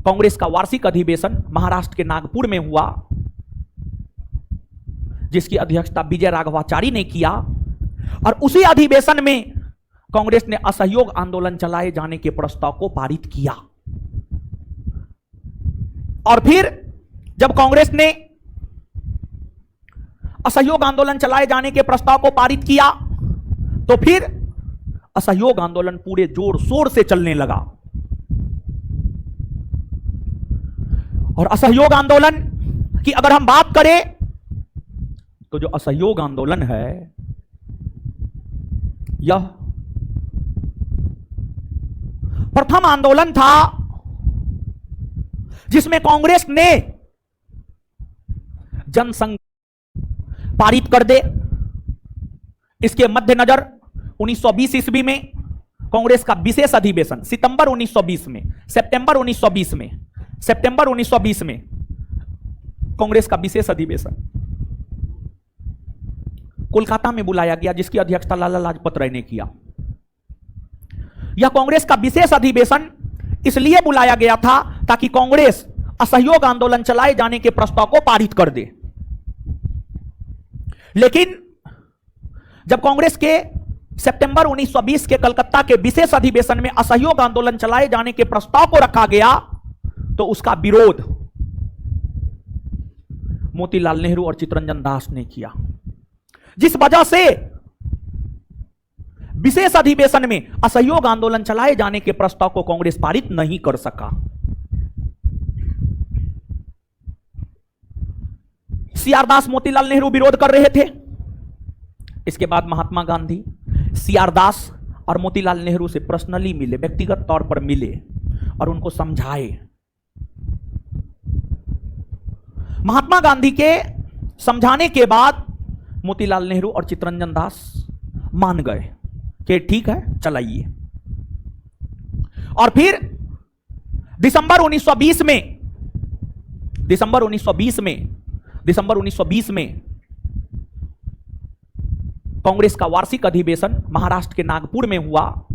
S1: कांग्रेस का वार्षिक अधिवेशन महाराष्ट्र के नागपुर में हुआ, जिसकी अध्यक्षता विजय राघवाचारी ने किया। और उसी अधिवेशन में कांग्रेस ने असहयोग आंदोलन चलाए जाने के प्रस्ताव को पारित किया। और फिर जब कांग्रेस ने असहयोग आंदोलन चलाए जाने के प्रस्ताव को पारित किया तो फिर असहयोग आंदोलन पूरे जोर शोर से चलने लगा। और असहयोग आंदोलन की अगर हम बात करें तो जो असहयोग आंदोलन है यह प्रथम आंदोलन था जिसमें कांग्रेस ने जनसंघ पारित कर दे। इसके मद्देनजर 1920 ईस्वी में कांग्रेस का विशेष अधिवेशन सितंबर 1920 में सितंबर 1920 में कांग्रेस का विशेष अधिवेशन कोलकाता में बुलाया गया, जिसकी अध्यक्षता लाला लाजपत राय ने किया। यह कांग्रेस का विशेष अधिवेशन इसलिए बुलाया गया था ताकि कांग्रेस असहयोग आंदोलन चलाए जाने के प्रस्ताव को पारित कर दे। लेकिन जब कांग्रेस के सितंबर 1920 के कलकत्ता के विशेष अधिवेशन में असहयोग आंदोलन चलाए जाने के प्रस्ताव को रखा गया तो उसका विरोध मोतीलाल नेहरू और चित्तरंजन दास ने किया, जिस वजह से विशेष अधिवेशन में असहयोग आंदोलन चलाए जाने के प्रस्ताव को कांग्रेस पारित नहीं कर सका। सीआर दास मोतीलाल नेहरू विरोध कर रहे थे। इसके बाद महात्मा गांधी सीआर दास और मोतीलाल नेहरू से पर्सनली मिले, व्यक्तिगत तौर पर मिले और उनको समझाए। महात्मा गांधी के समझाने के बाद मोतीलाल नेहरू और चित्तरंजन दास मान गए कि ठीक है, चलाइए। और फिर दिसंबर 1920 में कांग्रेस का वार्षिक अधिवेशन महाराष्ट्र के नागपुर में हुआ,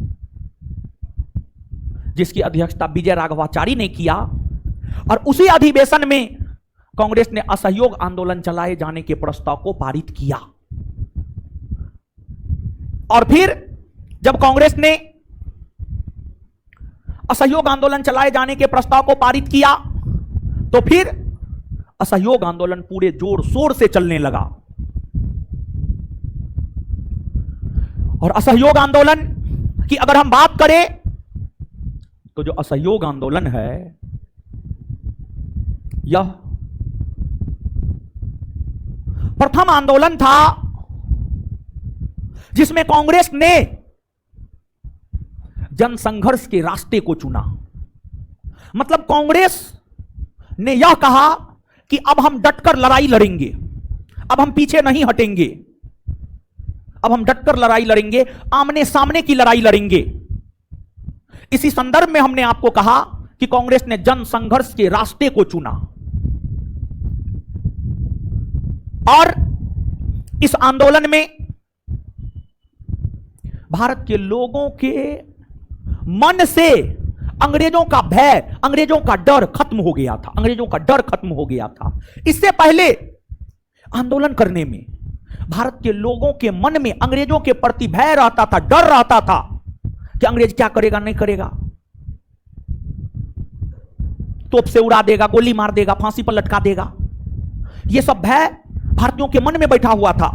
S1: जिसकी अध्यक्षता विजय राघवाचारी ने किया। और उसी अधिवेशन में कांग्रेस ने असहयोग आंदोलन चलाए जाने के प्रस्ताव को पारित किया। और फिर जब कांग्रेस ने असहयोग आंदोलन चलाए जाने के प्रस्ताव को पारित किया तो फिर असहयोग आंदोलन पूरे जोर शोर से चलने लगा। और असहयोग आंदोलन की अगर हम बात करें तो जो असहयोग आंदोलन है यह प्रथम आंदोलन था जिसमें कांग्रेस ने जनसंघर्ष के रास्ते को चुना। मतलब कांग्रेस ने यह कहा कि अब हम डटकर लड़ाई लड़ेंगे, अब हम पीछे नहीं हटेंगे, अब हम डटकर लड़ाई लड़ेंगे, आमने सामने की लड़ाई लड़ेंगे। इसी संदर्भ में हमने आपको कहा कि कांग्रेस ने जनसंघर्ष के रास्ते को चुना। और इस आंदोलन में भारत के लोगों के मन से अंग्रेजों का भय, अंग्रेजों का डर खत्म हो गया था, अंग्रेजों का डर खत्म हो गया था। इससे पहले आंदोलन करने में भारत के लोगों के मन में अंग्रेजों के प्रति भय रहता था, डर रहता था कि अंग्रेज क्या करेगा, नहीं करेगा, तोप से उड़ा देगा, गोली मार देगा, फांसी पर लटका देगा। यह सब भय भारतीयों के मन में बैठा हुआ था।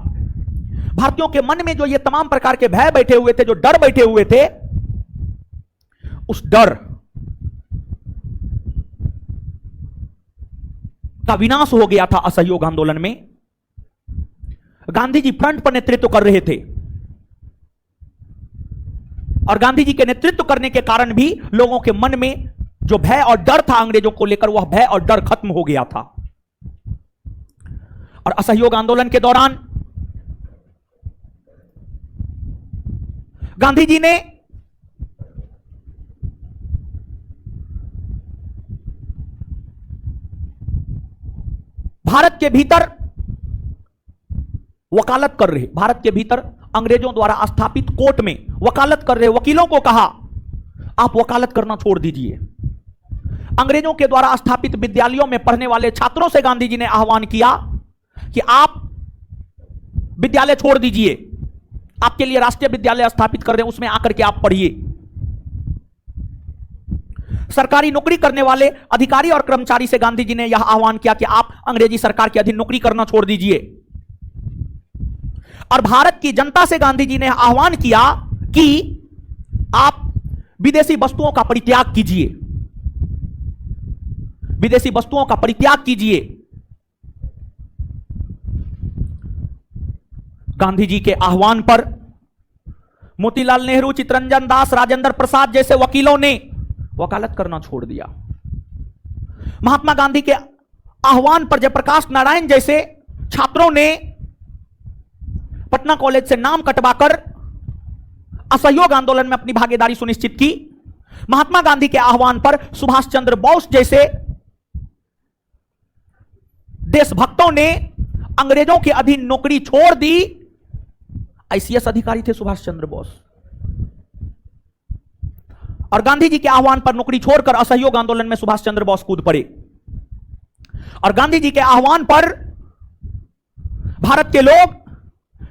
S1: भारतीयों के मन में जो ये तमाम प्रकार के भय बैठे हुए थे, जो डर बैठे हुए थे, उस डर का विनाश हो गया था असहयोग आंदोलन में। गांधी जी फ्रंट पर नेतृत्व कर रहे थे और गांधी जी के नेतृत्व करने के कारण भी लोगों के मन में जो भय और डर था अंग्रेजों को लेकर, वह भय और डर खत्म हो गया था। और असहयोग आंदोलन के दौरान गांधी जी ने भारत के भीतर वकालत कर रहे, भारत के भीतर अंग्रेजों द्वारा स्थापित कोर्ट में वकालत कर रहे वकीलों को कहा, आप वकालत करना छोड़ दीजिए। अंग्रेजों के द्वारा स्थापित विद्यालयों में पढ़ने वाले छात्रों से गांधी जी ने आह्वान किया कि आप विद्यालय छोड़ दीजिए, आपके लिए राष्ट्रीय विद्यालय स्थापित कर रहे हैं, उसमें आकर के आप पढ़िए। सरकारी नौकरी करने वाले अधिकारी और कर्मचारी से गांधी जी ने यह आह्वान किया कि आप अंग्रेजी सरकार के अधीन नौकरी करना छोड़ दीजिए। और भारत की जनता से गांधी जी ने आह्वान किया कि आप विदेशी वस्तुओं का परित्याग कीजिए, विदेशी वस्तुओं का परित्याग कीजिए। गांधी जी के आह्वान पर मोतीलाल नेहरू, चित्तरंजन दास, राजेंद्र प्रसाद जैसे वकीलों ने वकालत करना छोड़ दिया। महात्मा गांधी के आह्वान पर जयप्रकाश नारायण जैसे छात्रों ने पटना कॉलेज से नाम कटवाकर असहयोग आंदोलन में अपनी भागीदारी सुनिश्चित की। महात्मा गांधी के आह्वान पर सुभाष चंद्र बोस जैसे देशभक्तों ने अंग्रेजों के अधीन नौकरी छोड़ दी। आईसीएस अधिकारी थे सुभाष चंद्र बोस, और गांधी जी के आह्वान पर नौकरी छोड़कर असहयोग आंदोलन में सुभाष चंद्र बोस कूद पड़े। और गांधी जी के आह्वान पर भारत के लोग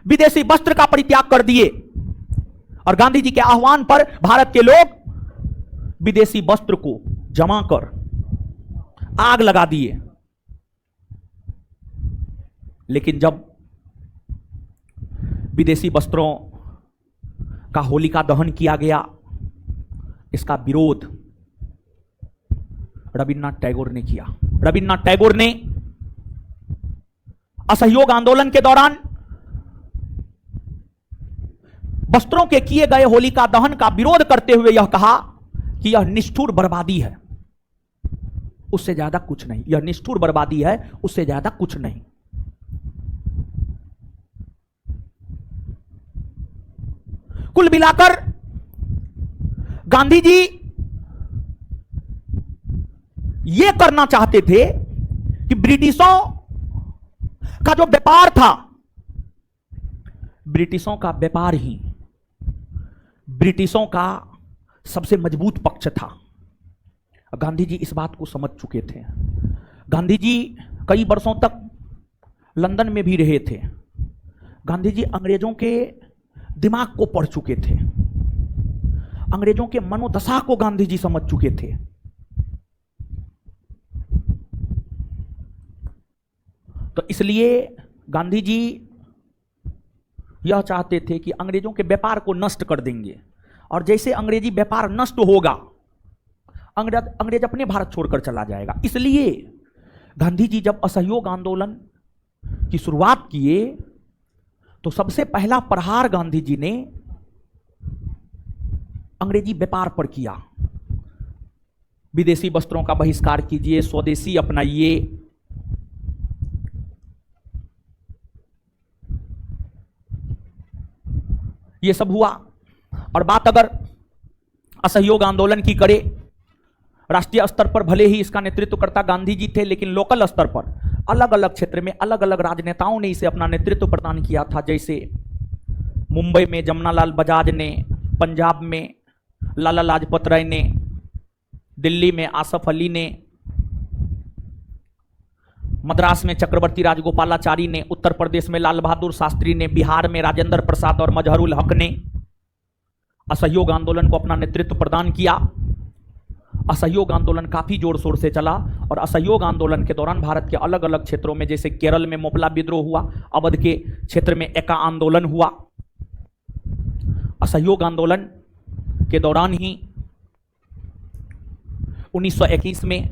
S1: विदेशी वस्त्र का परित्याग कर दिए, और गांधी जी के आह्वान पर भारत के लोग विदेशी वस्त्र को जमा कर आग लगा दिए। लेकिन जब विदेशी वस्त्रों का होलिका दहन किया गया, इसका विरोध रविन्द्रनाथ टैगोर ने किया। रविन्द्रनाथ टैगोर ने असहयोग आंदोलन के दौरान वस्त्रों के किए गए होलिका दहन का विरोध करते हुए यह कहा कि यह निष्ठुर बर्बादी है, उससे ज्यादा कुछ नहीं। यह निष्ठुर बर्बादी है, उससे ज्यादा कुछ नहीं। कुल मिलाकर गांधी जी यह करना चाहते थे कि ब्रिटिशों का जो व्यापार था, ब्रिटिशों का व्यापार ही ब्रिटिशों का सबसे मजबूत पक्ष था। गांधी जी इस बात को समझ चुके थे। गांधी जी कई वर्षों तक लंदन में भी रहे थे। गांधी जी अंग्रेजों के दिमाग को पढ़ चुके थे, अंग्रेजों के मनोदशा को गांधी जी समझ चुके थे। तो इसलिए गांधी जी यह चाहते थे कि अंग्रेजों के व्यापार को नष्ट कर देंगे, और जैसे अंग्रेजी व्यापार नष्ट होगा, अंग्रेज अपने भारत छोड़कर चला जाएगा। इसलिए गांधी जी जब असहयोग आंदोलन की शुरुआत किए तो सबसे पहला प्रहार गांधी जी ने अंग्रेजी व्यापार पर किया। विदेशी वस्त्रों का बहिष्कार कीजिए, स्वदेशी अपनाइए। यह सब हुआ। और बात अगर असहयोग आंदोलन की करे, राष्ट्रीय स्तर पर भले ही इसका नेतृत्व करता गांधी जी थे, लेकिन लोकल स्तर पर अलग अलग क्षेत्र में अलग अलग राजनेताओं ने इसे अपना नेतृत्व प्रदान किया था। जैसे मुंबई में जमनालाल बजाज ने, पंजाब में लाला लाजपत राय ने, दिल्ली में आसफ अली ने, मद्रास में चक्रवर्ती राजगोपालाचारी ने, उत्तर प्रदेश में लाल बहादुर शास्त्री ने, बिहार में राजेंद्र प्रसाद और मजहरुल हक ने असहयोग आंदोलन को अपना नेतृत्व प्रदान किया। असहयोग आंदोलन काफी जोर शोर से चला और असहयोग आंदोलन के दौरान भारत के अलग अलग क्षेत्रों में, जैसे केरल में मोपला विद्रोह हुआ, अवध के क्षेत्र में एका आंदोलन हुआ। असहयोग आंदोलन के दौरान ही 1921 में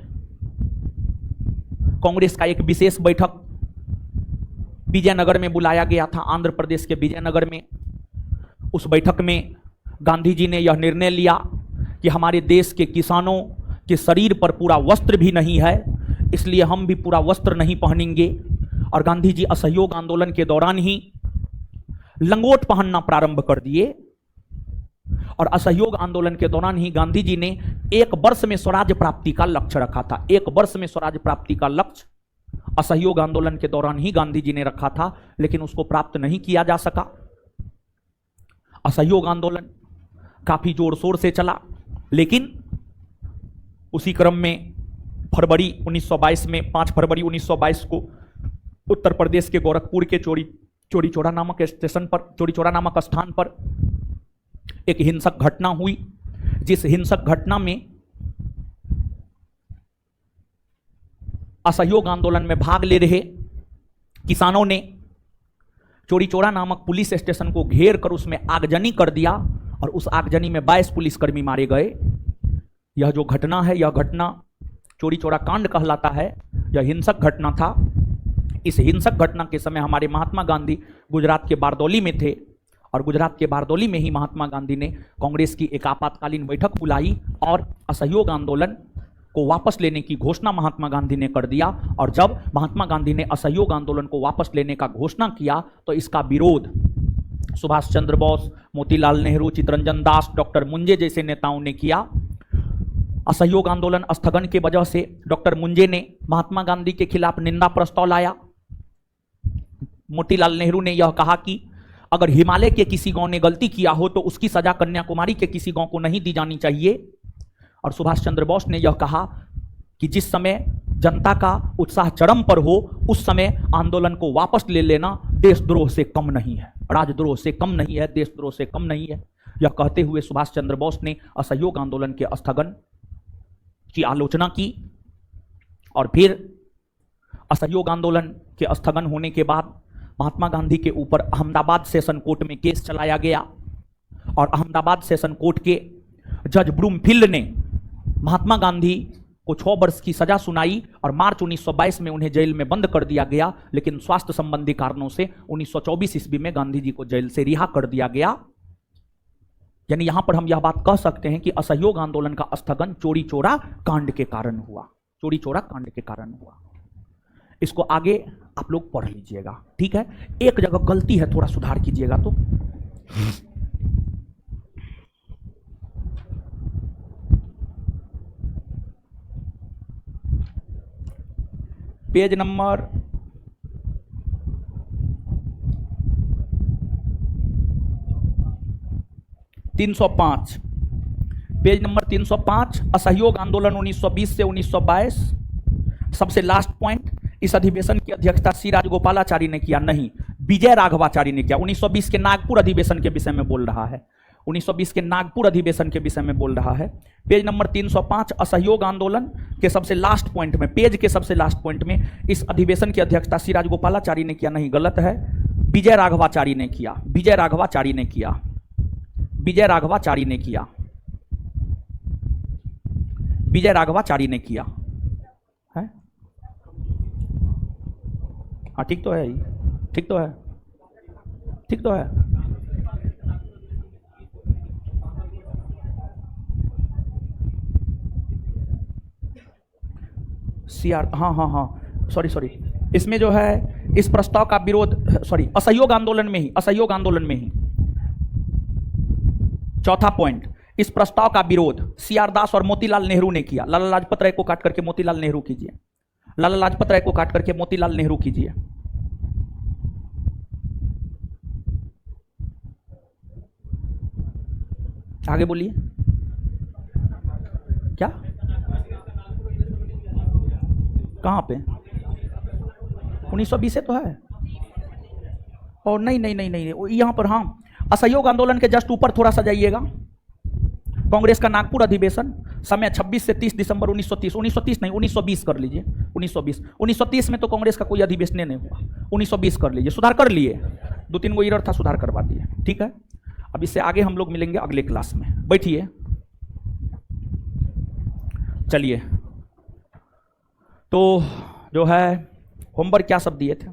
S1: कांग्रेस का एक विशेष बैठक विजयनगर में बुलाया गया था, आंध्र प्रदेश के विजयनगर में। उस बैठक में गांधी जी ने यह निर्णय लिया कि हमारे देश के किसानों के शरीर पर पूरा वस्त्र भी नहीं है, इसलिए हम भी पूरा वस्त्र नहीं पहनेंगे। और गांधी जी असहयोग आंदोलन के दौरान ही लंगोट पहनना प्रारंभ कर दिए। और असहयोग आंदोलन के दौरान ही गांधी जी ने 1 वर्ष में स्वराज प्राप्ति का लक्ष्य रखा था। 1 वर्ष में स्वराज प्राप्ति का लक्ष्य असहयोग आंदोलन के दौरान ही गांधी जी ने रखा था, लेकिन उसको प्राप्त नहीं किया जा सका। असहयोग आंदोलन काफी जोर शोर से चला, लेकिन उसी क्रम में फरवरी 1922 में 5 फरवरी 1922 को उत्तर प्रदेश के गोरखपुर के चौरी चौरा नामक स्टेशन पर, चौरी चौरा नामक स्थान पर एक हिंसक घटना हुई, जिस हिंसक घटना में असहयोग आंदोलन में भाग ले रहे किसानों ने चौरी चौरा नामक पुलिस स्टेशन को घेर कर उसमें आगजनी कर दिया और उस आगजनी में 22 पुलिसकर्मी मारे गए। यह जो घटना है, यह घटना चौरी चौरा कांड कहलाता है। यह हिंसक घटना था। इस हिंसक घटना के समय हमारे महात्मा गांधी गुजरात के बारदौली में थे और गुजरात के बारदौली में ही महात्मा गांधी ने कांग्रेस की एक आपातकालीन बैठक बुलाई और असहयोग आंदोलन को वापस लेने की घोषणा महात्मा गांधी ने कर दिया। और जब महात्मा गांधी ने असहयोग आंदोलन को वापस लेने का घोषणा किया तो इसका विरोध सुभाष चंद्र बोस, मोतीलाल नेहरू, चित्तरंजन दास, डॉक्टर मुंजे जैसे नेताओं ने किया। असहयोग आंदोलन स्थगन के वजह से डॉक्टर मुंजे ने महात्मा गांधी के खिलाफ निंदा प्रस्ताव लाया। मोतीलाल नेहरू ने यह कहा कि अगर हिमालय के किसी गांव ने गलती किया हो तो उसकी सजा कन्याकुमारी के किसी गांव को नहीं दी जानी चाहिए। और सुभाष चंद्र बोस ने यह कहा कि जिस समय जनता का उत्साह चरम पर हो उस समय आंदोलन को वापस ले लेना देशद्रोह से कम नहीं है, राजद्रोह से कम नहीं है, देशद्रोह से कम नहीं है। यह कहते हुए सुभाष चंद्र बोस ने असहयोग आंदोलन के स्थगन की आलोचना की। और फिर असहयोग आंदोलन के स्थगन होने के बाद महात्मा गांधी के ऊपर अहमदाबाद सेशन कोर्ट में केस चलाया गया और अहमदाबाद सेशन कोर्ट के जज ब्रूमफील्ड ने महात्मा गांधी को 6 वर्ष की सजा सुनाई और मार्च 1922 में उन्हें जेल में बंद कर दिया गया। लेकिन स्वास्थ्य संबंधी कारणों से 1924 ईस्वी में गांधी जी को जेल से रिहा कर दिया गया। यानी यहां पर हम यह बात कह सकते हैं कि असहयोग आंदोलन का स्थगन चौरी चौरा कांड के कारण हुआ, चौरी चौरा कांड के कारण हुआ। इसको आगे आप लोग पढ़ लीजिएगा, ठीक है। एक जगह गलती है, थोड़ा सुधार कीजिएगा। तो पेज नंबर 305, पेज नंबर 305, असहयोग आंदोलन 1920 से 1922। सबसे लास्ट पॉइंट, इस अधिवेशन की अध्यक्षता सी राजगोपालाचारी ने किया, नहीं, विजय राघवाचारी ने किया। 1920 के नागपुर अधिवेशन के विषय में बोल रहा है, 1920 के नागपुर अधिवेशन के विषय में बोल रहा है। पेज नंबर 305, असहयोग आंदोलन के सबसे लास्ट पॉइंट में, पेज के सबसे लास्ट पॉइंट में, इस अधिवेशन की अध्यक्षता सी राजगोपालाचारी ने किया, नहीं, गलत है, विजय राघवाचारी ने किया, विजय राघवाचारी ने किया, विजय राघवाचारी ने किया, विजय राघवाचारी ने किया है। हाँ, ठीक तो है, ठीक तो है, ठीक तो है। सीआर, हाँ हाँ हाँ, सॉरी, इसमें जो है इस प्रस्ताव का विरोध, सॉरी, असहयोग आंदोलन में ही, असहयोग आंदोलन में ही चौथा पॉइंट, इस प्रस्ताव का विरोध सीआर दास और मोतीलाल नेहरू ने किया। लाला लाजपत राय को काट करके मोतीलाल नेहरू कीजिए, लाला लाजपत राय को काट करके मोतीलाल नेहरू कीजिए। आगे बोलिए, क्या कहाँ पे 1920 तो है। और नहीं नहीं नहीं नहीं यहाँ पर, हाँ असहयोग आंदोलन के जस्ट ऊपर थोड़ा सा जाइएगा, कांग्रेस का नागपुर अधिवेशन, समय 26 से 30 दिसंबर 1930। 1930 नहीं 1920 कर लीजिए, 1920 में तो कांग्रेस का कोई अधिवेशन नहीं हुआ, 1920 कर लीजिए, सुधार कर लिए, 2-3 गो एरर था, सुधार करवा दिए, ठीक है। अब इससे आगे हम लोग मिलेंगे अगले क्लास में, बैठिए। चलिए, तो जो है होमवर्क क्या सब दिए थे,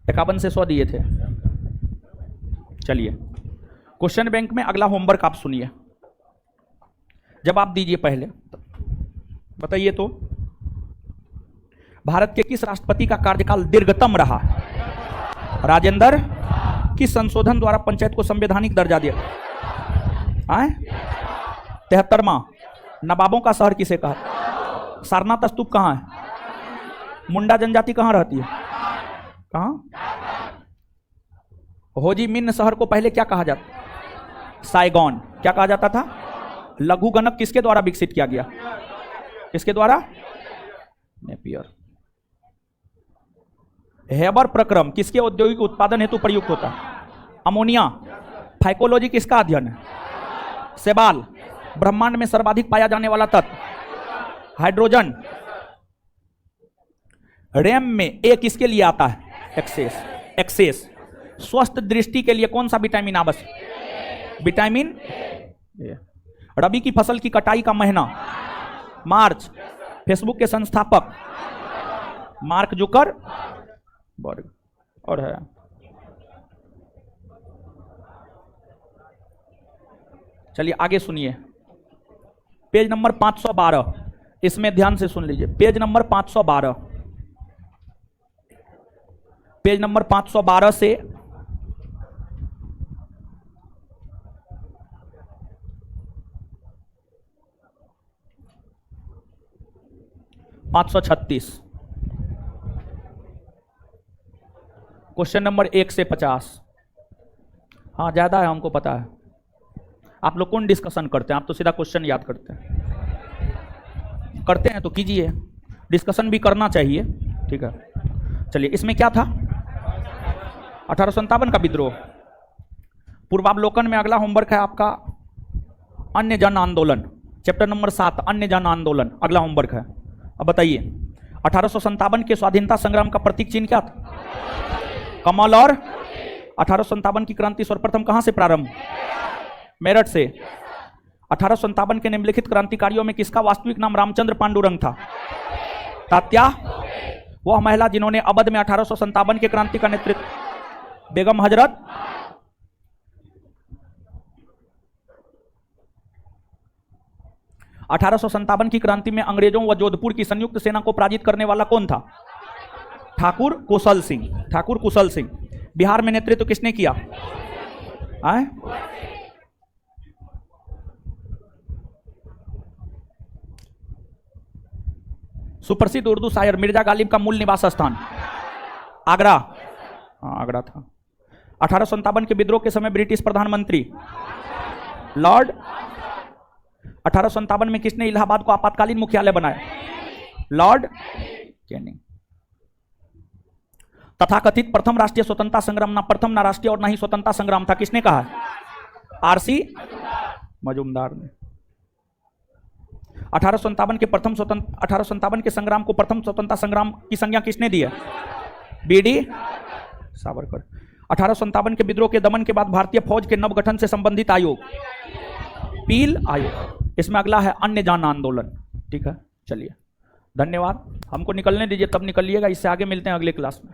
S1: इक्यावन से 100 दिए थे। चलिए, क्वेश्चन बैंक में अगला होमवर्क आप सुनिए, जब आप दीजिए पहले बताइए तो भारत के किस राष्ट्रपति का कार्यकाल दीर्घतम रहा? राजेंद्र। किस संशोधन द्वारा पंचायत को संवैधानिक दर्जा दिया? 73वां। नवाबों का शहर किसे कहा? सारनाथ स्तूप कहाँ है? मुंडा जनजाति कहाँ रहती है? कहाँ? होजी मिन्ह शहर को पहले क्या कहा जाता? साइगॉन। क्या कहा जाता था? लघु गणक किसके द्वारा विकसित किया गया? किसके द्वारा? नेपियर। हेबर प्रक्रम किसके औद्योगिक उत्पादन हेतु प्रयुक्त होता है? अमोनिया। फाइकोलॉजी किसका अध्ययन है? सेबाल। ब्रह्मांड में सर्वाधिक पाया जाने वाला तत्व? हाइड्रोजन। रैम में ए किसके लिए आता है? एक्सेस। एक्सेस। स्वस्थ दृष्टि के लिए कौन सा विटामिन आवश्यक? Vitamin A. रबी की फसल की कटाई का महीना? मार्च। फेसबुक के संस्थापक? Mark Zuckerberg. और है चलिए आगे सुनिए, पेज नंबर 512, इसमें ध्यान से सुन लीजिए, पेज नंबर 512, पेज नंबर 512 से 536, क्वेश्चन नंबर 1 से 50। हाँ ज्यादा है, हमको पता है। आप लोग कौन डिस्कशन करते हैं? आप तो सीधा क्वेश्चन याद करते हैं। करते हैं तो कीजिए, डिस्कशन भी करना चाहिए, ठीक है। चलिए, इसमें क्या था? 1857 का विद्रोह। पूर्वावलोकन में अगला होमवर्क है आपका अन्य जन आंदोलन, चैप्टर नंबर 7 अन्य जन आंदोलन, अगला होमवर्क है। अब बताइए, 1857 के स्वाधीनता संग्राम का प्रतीक चिन्ह क्या था? कमल। और 1857 की क्रांति सर्वप्रथम कहां से प्रारंभ? मेरठ से। 1857 के निम्नलिखित क्रांतिकारियों में किसका वास्तविक नाम रामचंद्र पांडुरंग था? तात्या। वह महिला जिन्होंने अवध में 1857 के क्रांति का नेतृत्व? बेगम हजरत। अठारह की क्रांति में अंग्रेजों व जोधपुर की संयुक्त सेना को पराजित करने वाला कौन था? ठाकुर कुशल सिंह। ठाकुर कुशल सिंह। बिहार में नेतृत्व किसने किया? सुप्रसिद्ध उर्दू शायर मिर्जा गालिब का मूल निवास स्थान? आगरा। हाँ आगरा था। 1857 के विद्रोह के समय ब्रिटिश प्रधानमंत्री? लॉर्ड। 1857 में किसने इलाहाबाद को आपातकालीन मुख्यालय बनाया? Lord Canning. तथाकथित प्रथम राष्ट्रीय स्वतंत्रता संग्राम ना प्रथम ना राष्ट्रीय और ना ही स्वतंत्रता संग्राम था, किसने कहा है? आरसी मजूमदार ने। 1857 के संग्राम को प्रथम स्वतंत्रता संग्राम की संज्ञा किसने दी है? बीडी सावरकर। 1857 के विद्रोह के दमन के बाद भारतीय फौज के नवगठन से संबंधित आयोग? पील आयोग। इसमें अगला है अन्य जन आंदोलन, ठीक है। चलिए धन्यवाद, हमको निकलने दीजिए, तब निकलिएगा, इससे आगे मिलते हैं अगले क्लास में।